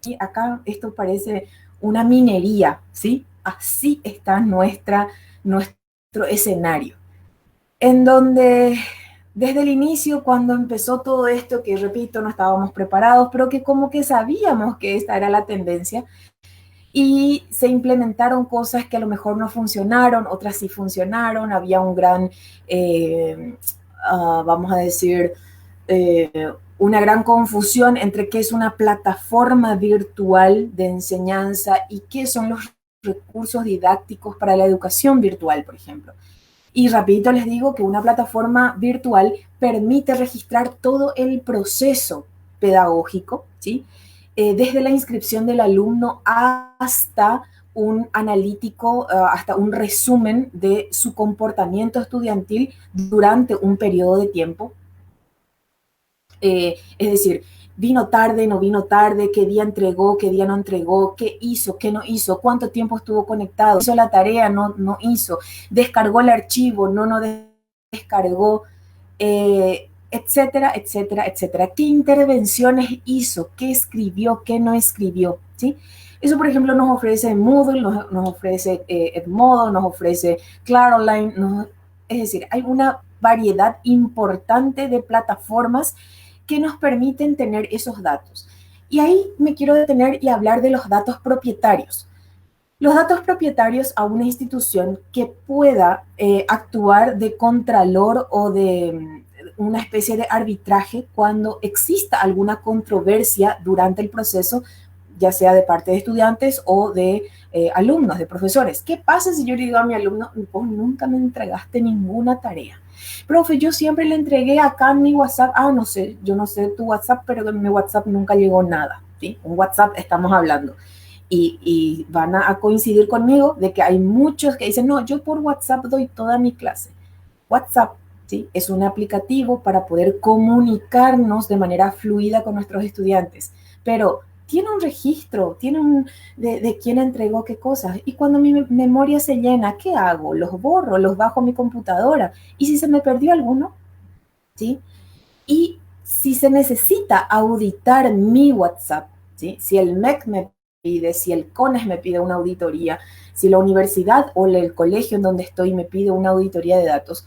Y acá esto parece una minería, ¿sí? Así está nuestro escenario, en donde desde el inicio, cuando empezó todo esto, que repito, no estábamos preparados, pero que como que sabíamos que esta era la tendencia, y se implementaron cosas que a lo mejor no funcionaron, otras sí funcionaron, había un gran, vamos a decir, una gran confusión entre qué es una plataforma virtual de enseñanza y qué son los recursos didácticos para la educación virtual, por ejemplo. Y rapidito les digo que una plataforma virtual permite registrar todo el proceso pedagógico, ¿sí? Desde la inscripción del alumno hasta un analítico, hasta un resumen de su comportamiento estudiantil durante un periodo de tiempo. Es decir, vino tarde, no vino tarde, qué día entregó, qué día no entregó, qué hizo, qué no hizo, cuánto tiempo estuvo conectado, hizo la tarea, no hizo, descargó el archivo, no descargó, etcétera, etcétera, etcétera. ¿Qué intervenciones hizo? ¿Qué escribió? ¿Qué no escribió? ¿Sí? Eso, por ejemplo, nos ofrece Moodle, nos ofrece Edmodo, nos ofrece Claroline, es decir, hay una variedad importante de plataformas que nos permiten tener esos datos. Y ahí me quiero detener y hablar de los datos propietarios. Los datos propietarios a una institución que pueda actuar de contralor o de una especie de arbitraje cuando exista alguna controversia durante el proceso, ya sea de parte de estudiantes o de alumnos, de profesores. ¿Qué pasa si yo le digo a mi alumno, vos nunca me entregaste ninguna tarea? Profe, yo siempre le entregué acá en mi WhatsApp, no sé, yo no sé tu WhatsApp, pero en mi WhatsApp nunca llegó nada, ¿sí? Un WhatsApp estamos hablando. Y van a coincidir conmigo de que hay muchos que dicen, no, yo por WhatsApp doy toda mi clase. WhatsApp, ¿sí? Es un aplicativo para poder comunicarnos de manera fluida con nuestros estudiantes, pero tiene un registro, de quién entregó qué cosas. Y cuando mi memoria se llena, ¿qué hago? Los borro, los bajo a mi computadora. ¿Y si se me perdió alguno? ¿Sí? Y si se necesita auditar mi WhatsApp, ¿sí? Si el MEC me pide, si el CONES me pide una auditoría, si la universidad o el colegio en donde estoy me pide una auditoría de datos,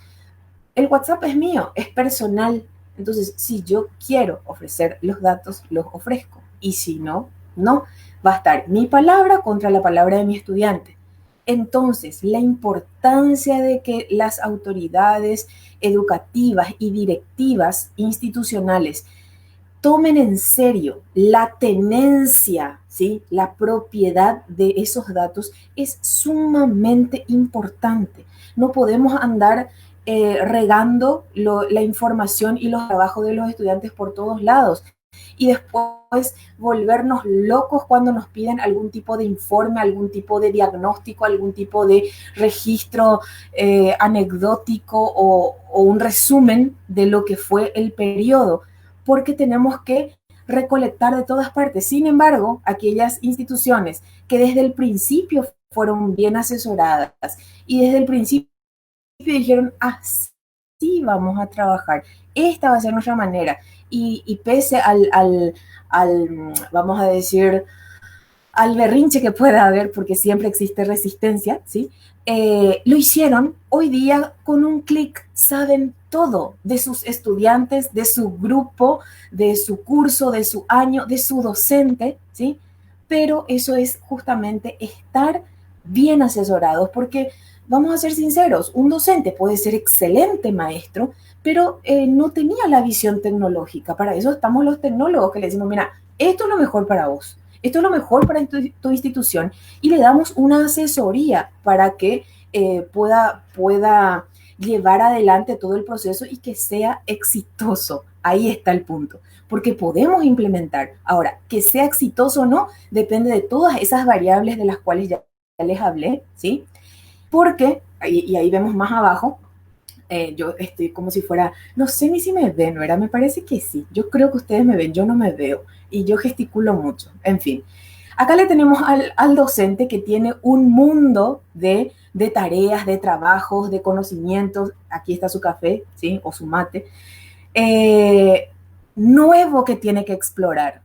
el WhatsApp es mío, es personal. Entonces, si yo quiero ofrecer los datos, los ofrezco. Y si no, no. Va a estar mi palabra contra la palabra de mi estudiante. Entonces, la importancia de que las autoridades educativas y directivas institucionales tomen en serio la tenencia, ¿sí? La propiedad de esos datos es sumamente importante. No podemos andar regando la información y los trabajos de los estudiantes por todos lados y después volvernos locos cuando nos piden algún tipo de informe, algún tipo de diagnóstico, algún tipo de registro anecdótico o un resumen de lo que fue el periodo, porque tenemos que recolectar de todas partes. Sin embargo, aquellas instituciones que desde el principio fueron bien asesoradas y desde el principio dijeron, así vamos a trabajar, esta va a ser nuestra manera. Y pese vamos a decir, al berrinche que pueda haber, porque siempre existe resistencia, ¿sí? Lo hicieron. Hoy día con un clic saben todo de sus estudiantes, de su grupo, de su curso, de su año, de su docente, ¿sí? Pero eso es justamente estar bien asesorados, porque vamos a ser sinceros, un docente puede ser excelente maestro, pero no tenía la visión tecnológica. Para eso estamos los tecnólogos que le decimos, mira, esto es lo mejor para vos, esto es lo mejor para tu institución, y le damos una asesoría para que pueda llevar adelante todo el proceso y que sea exitoso. Ahí está el punto, porque podemos implementar. Ahora, que sea exitoso o no, depende de todas esas variables de las cuales ya les hablé, ¿sí? Porque, y ahí vemos más abajo, yo estoy como si fuera, no sé ni si me ven, ¿verdad? Me parece que sí. Yo creo que ustedes me ven, yo no me veo y yo gesticulo mucho. En fin, acá le tenemos al docente que tiene un mundo de tareas, de trabajos, de conocimientos. Aquí está su café, ¿sí? O su mate. Nuevo que tiene que explorar,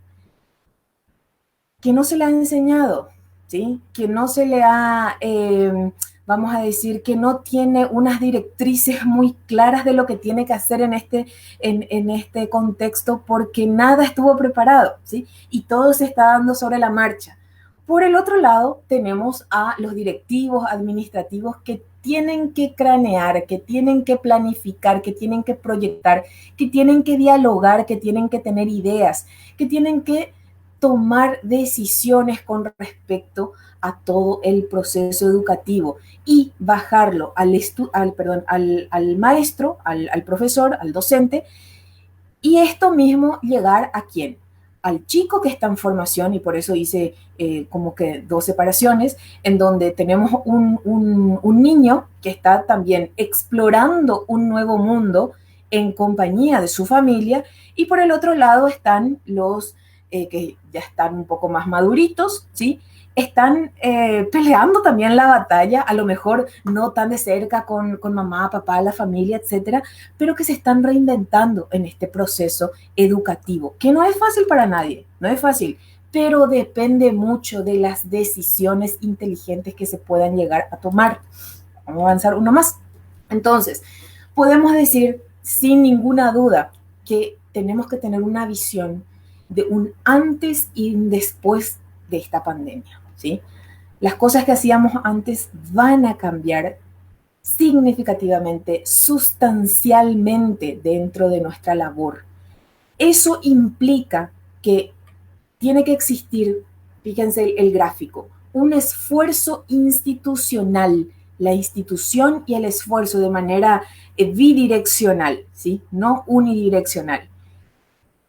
que no se le ha enseñado, ¿sí? Que no se le ha, vamos a decir, que no tiene unas directrices muy claras de lo que tiene que hacer en este contexto, porque nada estuvo preparado, ¿sí? Y todo se está dando sobre la marcha. Por el otro lado, tenemos a los directivos administrativos que tienen que cranear, que tienen que planificar, que tienen que proyectar, que tienen que dialogar, que tienen que tener ideas, que tienen que tomar decisiones con respecto a todo el proceso educativo y bajarlo al maestro, al profesor, al docente, y esto mismo llegar a quién, al chico que está en formación, y por eso hice como que dos separaciones, en donde tenemos un niño que está también explorando un nuevo mundo en compañía de su familia, y por el otro lado están los que ya están un poco más maduritos, ¿sí? Están peleando también la batalla, a lo mejor no tan de cerca con mamá, papá, la familia, etcétera, pero que se están reinventando en este proceso educativo, que no es fácil para nadie, no es fácil, pero depende mucho de las decisiones inteligentes que se puedan llegar a tomar. Vamos a avanzar uno más. Entonces, podemos decir sin ninguna duda que tenemos que tener una visión de un antes y un después de esta pandemia, ¿sí? Las cosas que hacíamos antes van a cambiar significativamente, sustancialmente dentro de nuestra labor. Eso implica que tiene que existir, fíjense el gráfico, un esfuerzo institucional, la institución y el esfuerzo de manera bidireccional, ¿sí? No unidireccional.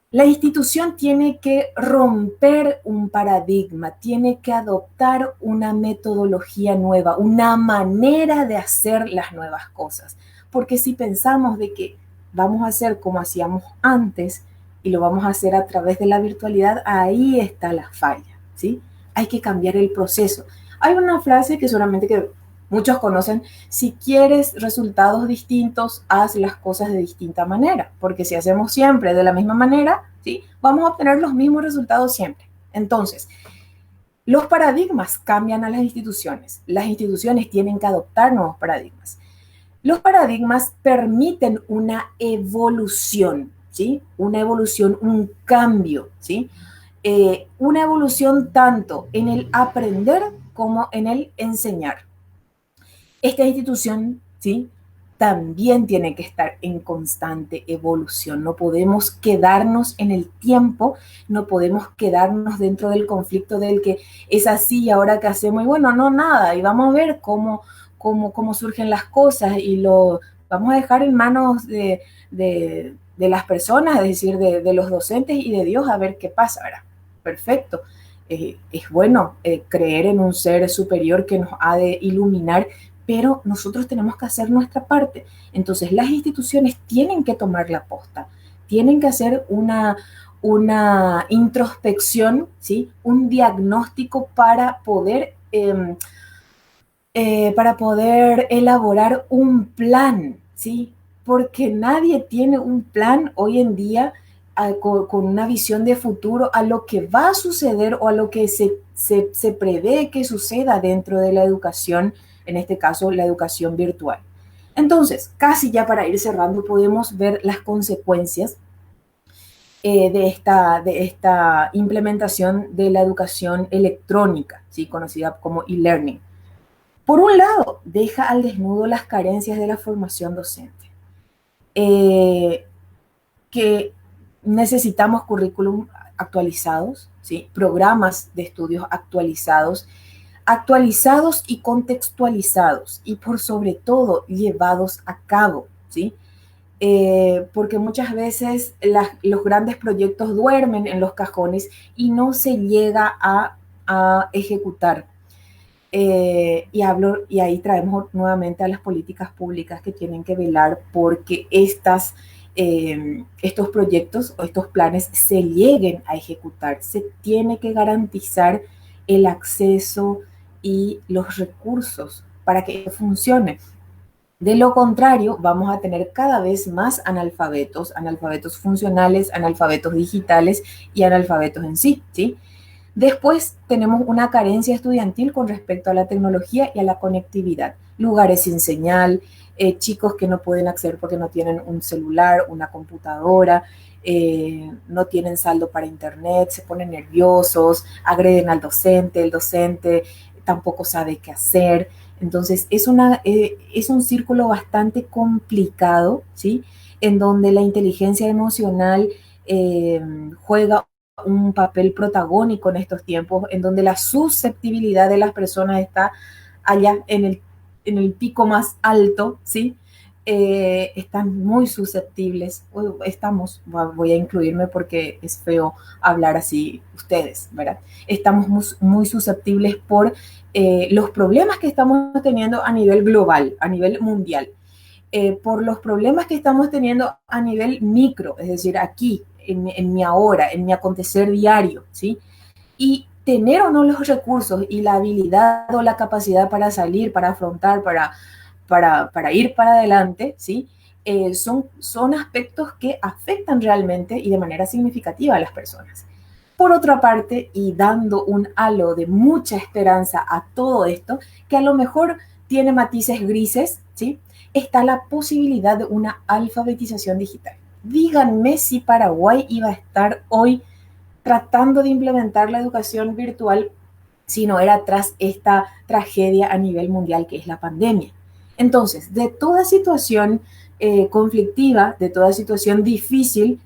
La institución tiene que romper un paradigma, tiene que adoptar una metodología nueva, una manera de hacer las nuevas cosas. Porque si pensamos de que vamos a hacer como hacíamos antes y lo vamos a hacer a través de la virtualidad, ahí está la falla, ¿sí? Hay que cambiar el proceso. Hay una frase que seguramente que muchos conocen: si quieres resultados distintos, haz las cosas de distinta manera, porque si hacemos siempre de la misma manera, ¿sí?, vamos a obtener los mismos resultados siempre. Entonces, los paradigmas cambian a las instituciones tienen que adoptar nuevos paradigmas. Los paradigmas permiten una evolución, ¿sí? Una evolución, un cambio, ¿sí? Una evolución tanto en el aprender como en el enseñar. Esta institución, ¿sí?, también tiene que estar en constante evolución. No podemos quedarnos en el tiempo, no podemos quedarnos dentro del conflicto del que es así y ahora qué hacemos. Y bueno, no, nada, y vamos a ver cómo surgen las cosas y lo vamos a dejar en manos de las personas, es decir, de los docentes y de Dios a ver qué pasa, ¿verdad? Perfecto. Es bueno creer en un ser superior que nos ha de iluminar, pero nosotros tenemos que hacer nuestra parte. Entonces, las instituciones tienen que tomar la posta, tienen que hacer una introspección, ¿sí? Un diagnóstico para poder elaborar un plan, ¿sí? Porque nadie tiene un plan hoy en día con una visión de futuro a lo que va a suceder o a lo que se prevé que suceda dentro de la educación, en este caso la educación virtual. Entonces, casi ya para ir cerrando, podemos ver las consecuencias de esta implementación de la educación electrónica, ¿sí? Conocida como e-learning. Por un lado, deja al desnudo las carencias de la formación docente, que necesitamos currículum actualizados, ¿sí? Programas de estudios actualizados y contextualizados, y por sobre todo llevados a cabo, ¿sí? Porque muchas veces los grandes proyectos duermen en los cajones y no se llega a ejecutar. Y ahí traemos nuevamente a las políticas públicas que tienen que velar porque estos proyectos o estos planes se lleguen a ejecutar. Se tiene que garantizar el acceso y los recursos para que funcione. De lo contrario, vamos a tener cada vez más analfabetos funcionales, analfabetos digitales y analfabetos en sí, ¿sí? Después tenemos una carencia estudiantil con respecto a la tecnología y a la conectividad. Lugares sin señal, chicos que no pueden acceder porque no tienen un celular, una computadora, no tienen saldo para internet, se ponen nerviosos, agreden al docente, el docente tampoco sabe qué hacer. Entonces es un círculo bastante complicado, ¿sí? En donde la inteligencia emocional juega un papel protagónico en estos tiempos, en donde la susceptibilidad de las personas está allá en el pico más alto, ¿sí? Están muy susceptibles, voy a incluirme porque es feo hablar así ustedes, ¿verdad? Estamos muy susceptibles por los problemas que estamos teniendo a nivel global, a nivel mundial, por los problemas que estamos teniendo a nivel micro, es decir, aquí, en mi ahora, en mi acontecer diario, ¿sí? Y tener o no los recursos y la habilidad o la capacidad para salir, para afrontar, para ir para adelante, ¿sí? Son aspectos que afectan realmente y de manera significativa a las personas. Por otra parte, y dando un halo de mucha esperanza a todo esto, que a lo mejor tiene matices grises, ¿sí? Está la posibilidad de una alfabetización digital. Díganme si Paraguay iba a estar hoy tratando de implementar la educación virtual si no era tras esta tragedia a nivel mundial que es la pandemia. Entonces, de toda situación conflictiva, de toda situación difícil,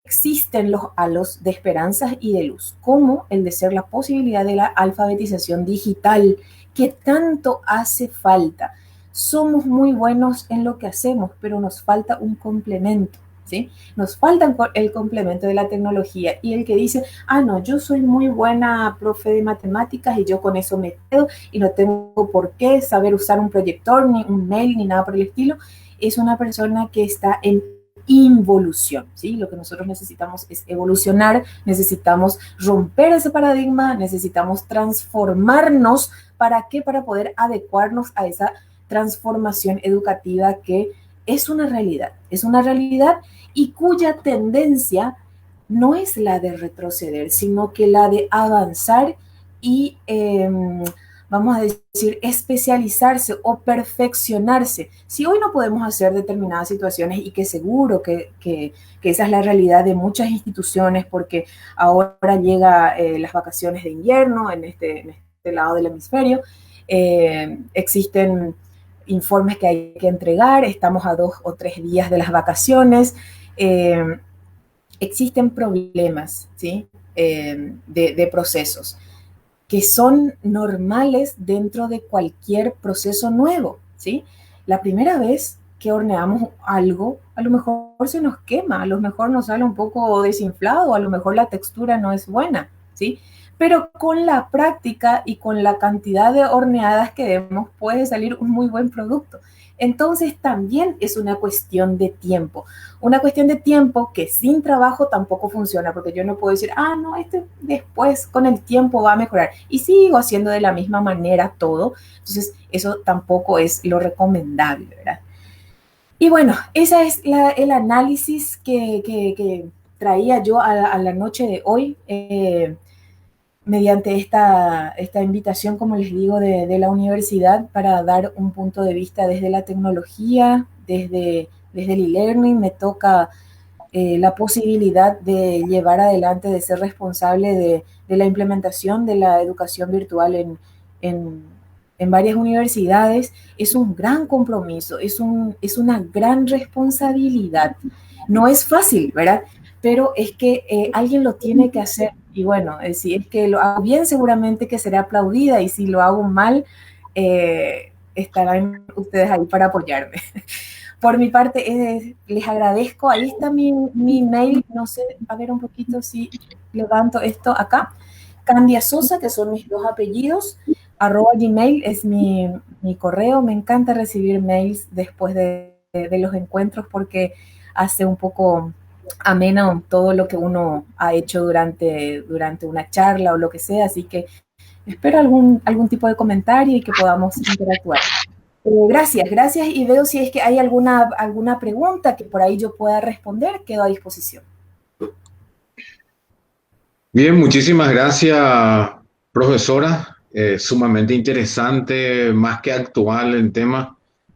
existen los halos de esperanzas y de luz, como el de ser la posibilidad de la alfabetización digital, que tanto hace falta. Somos muy buenos en lo que hacemos, pero nos falta un complemento, ¿sí? Nos falta el complemento de la tecnología y el que dice, no, yo soy muy buena profe de matemáticas y yo con eso me quedo y no tengo por qué saber usar un proyector, ni un mail, ni nada por el estilo, es una persona que está en involución, ¿sí? Lo que nosotros necesitamos es evolucionar, necesitamos romper ese paradigma, necesitamos transformarnos. ¿Para qué? Para poder adecuarnos a esa transformación educativa que es una realidad y cuya tendencia no es la de retroceder, sino que la de avanzar y vamos a decir, especializarse o perfeccionarse. Si hoy no podemos hacer determinadas situaciones y que seguro que esa es la realidad de muchas instituciones porque ahora llega las vacaciones de invierno en este lado del hemisferio, existen informes que hay que entregar, estamos a 2 o 3 días de las vacaciones, existen problemas, ¿sí? De procesos que son normales dentro de cualquier proceso nuevo, ¿sí? La primera vez que horneamos algo, a lo mejor se nos quema, a lo mejor nos sale un poco desinflado, a lo mejor la textura no es buena, ¿sí? Pero con la práctica y con la cantidad de horneadas que demos, puede salir un muy buen producto. Entonces también es una cuestión de tiempo que sin trabajo tampoco funciona, porque yo no puedo decir, no, después con el tiempo va a mejorar y sigo haciendo de la misma manera todo. Entonces eso tampoco es lo recomendable, ¿verdad? Y bueno, ese es el análisis que traía yo a la noche de hoy, mediante esta invitación, como les digo, de la universidad para dar un punto de vista desde la tecnología, desde el e-learning. Me toca la posibilidad de llevar adelante, de ser responsable de la implementación de la educación virtual en, en varias universidades. Es un gran compromiso, es una gran responsabilidad. No es fácil, ¿verdad? Pero es que alguien lo tiene que hacer. Y bueno, si es que lo hago bien, seguramente que será aplaudida, y si lo hago mal, estarán ustedes ahí para apoyarme. Por mi parte, les agradezco. Ahí está mi mail. No sé, a ver un poquito si levanto esto acá. Candia Sosa, que son mis 2 apellidos, @gmail es mi correo. Me encanta recibir mails después de los encuentros, porque hace un poco ameno todo lo que uno ha hecho durante una charla o lo que sea. Así que espero algún tipo de comentario y que podamos interactuar. Gracias, y veo si es que hay alguna pregunta que por ahí yo pueda responder, quedo a disposición. Bien, muchísimas gracias, profesora. Sumamente interesante, más que actual el tema.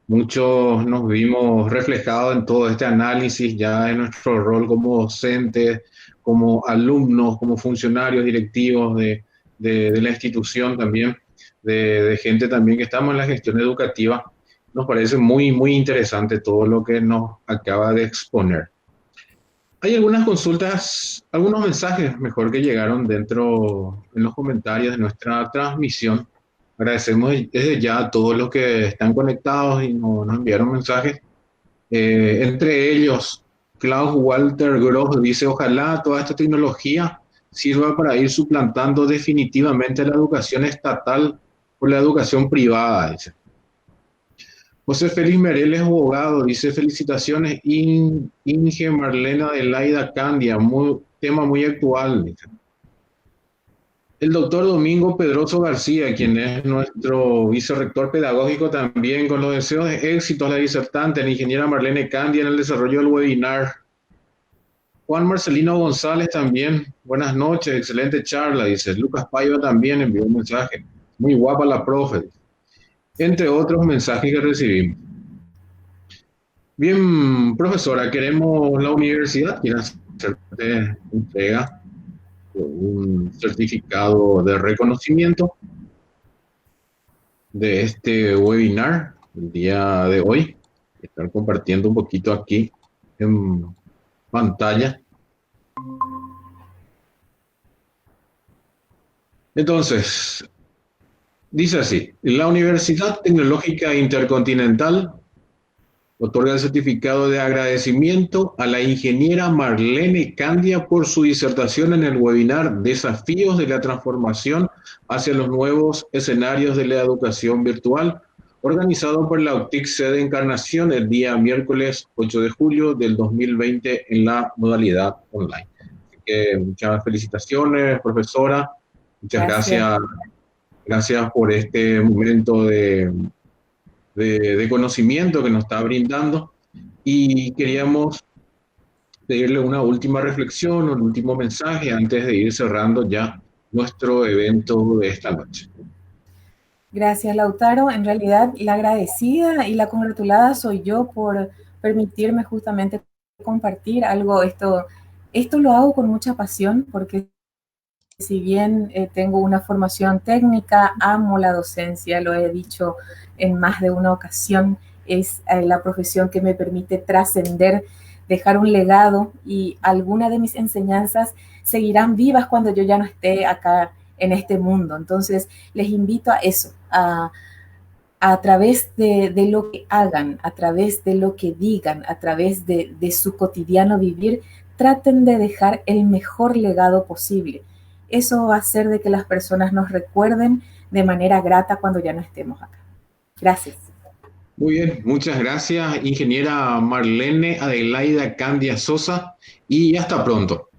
Muchos nos vimos reflejados en todo este análisis, ya en nuestro rol como docentes, como alumnos, como funcionarios directivos de la institución también, de gente también que estamos en la gestión educativa. Nos parece muy, muy interesante todo lo que nos acaba de exponer. Hay algunas consultas, algunos mensajes mejor que llegaron dentro en los comentarios de nuestra transmisión. Agradecemos desde ya a todos los que están conectados y nos enviaron mensajes. Entre ellos, Klaus Walter Gross dice, ojalá toda esta tecnología sirva para ir suplantando definitivamente la educación estatal por la educación privada, dice. José Félix Mereles, abogado, dice felicitaciones, Inge Marlena Adelaida Candia, tema muy actual. Dice. El doctor Domingo Pedroso García, quien es nuestro vicerrector pedagógico también, con los deseos de éxito a la disertante, la ingeniera Marlene Candia, en el desarrollo del webinar. Juan Marcelino González también, buenas noches, excelente charla, dice. Lucas Paiva también envió un mensaje, muy guapa la profe, entre otros mensajes que recibimos. Bien, profesora, queremos la universidad, quiere hacerte entrega de un certificado de reconocimiento de este webinar el día de hoy. Estar compartiendo un poquito aquí en pantalla. Entonces, dice así, la Universidad Tecnológica Intercontinental otorga el certificado de agradecimiento a la ingeniera Marlene Candia por su disertación en el webinar Desafíos de la transformación hacia los nuevos escenarios de la educación virtual, organizado por la UTIC sede Encarnación el día miércoles 8 de julio del 2020 en la modalidad online. Así que muchas felicitaciones, profesora. Muchas gracias por este momento de conocimiento que nos está brindando, y queríamos pedirle una última reflexión, un último mensaje antes de ir cerrando ya nuestro evento de esta noche. Gracias, Lautaro. En realidad, la agradecida y la congratulada soy yo por permitirme justamente compartir algo. Esto lo hago con mucha pasión, porque si bien tengo una formación técnica, amo la docencia, lo he dicho en más de una ocasión, es la profesión que me permite trascender, dejar un legado y algunas de mis enseñanzas seguirán vivas cuando yo ya no esté acá en este mundo. Entonces, les invito a eso, a través de lo que hagan, a través de lo que digan, a través de su cotidiano vivir, traten de dejar el mejor legado posible. Eso va a hacer de que las personas nos recuerden de manera grata cuando ya no estemos acá. Gracias. Muy bien, muchas gracias, ingeniera Marlene Adelaida Candia Sosa, y hasta pronto.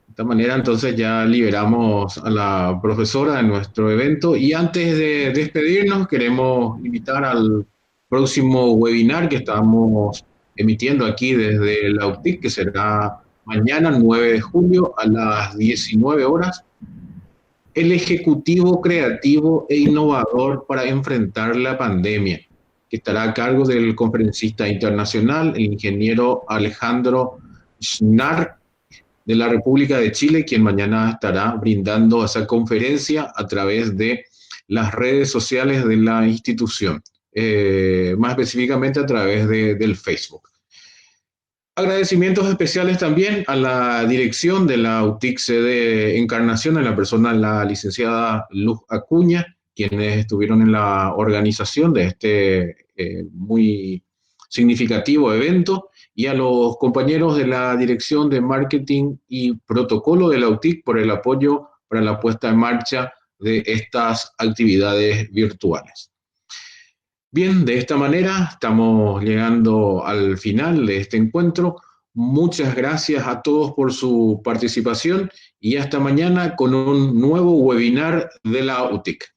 De esta manera, entonces, ya liberamos a la profesora de nuestro evento, y antes de despedirnos, queremos invitar al próximo webinar que estamos emitiendo aquí desde la UTIC, que será mañana, 9 de julio, a las 19 horas. El Ejecutivo Creativo e Innovador para enfrentar la pandemia, que estará a cargo del conferencista internacional, el ingeniero Alejandro Schnar, de la República de Chile, quien mañana estará brindando esa conferencia a través de las redes sociales de la institución, más específicamente a través del Facebook. Agradecimientos especiales también a la dirección de la UTIC sede Encarnación, en la persona de la licenciada Luz Acuña, quienes estuvieron en la organización de este muy significativo evento, y a los compañeros de la Dirección de Marketing y Protocolo de la UTIC por el apoyo para la puesta en marcha de estas actividades virtuales. Bien, de esta manera estamos llegando al final de este encuentro. Muchas gracias a todos por su participación y hasta mañana con un nuevo webinar de la UTIC.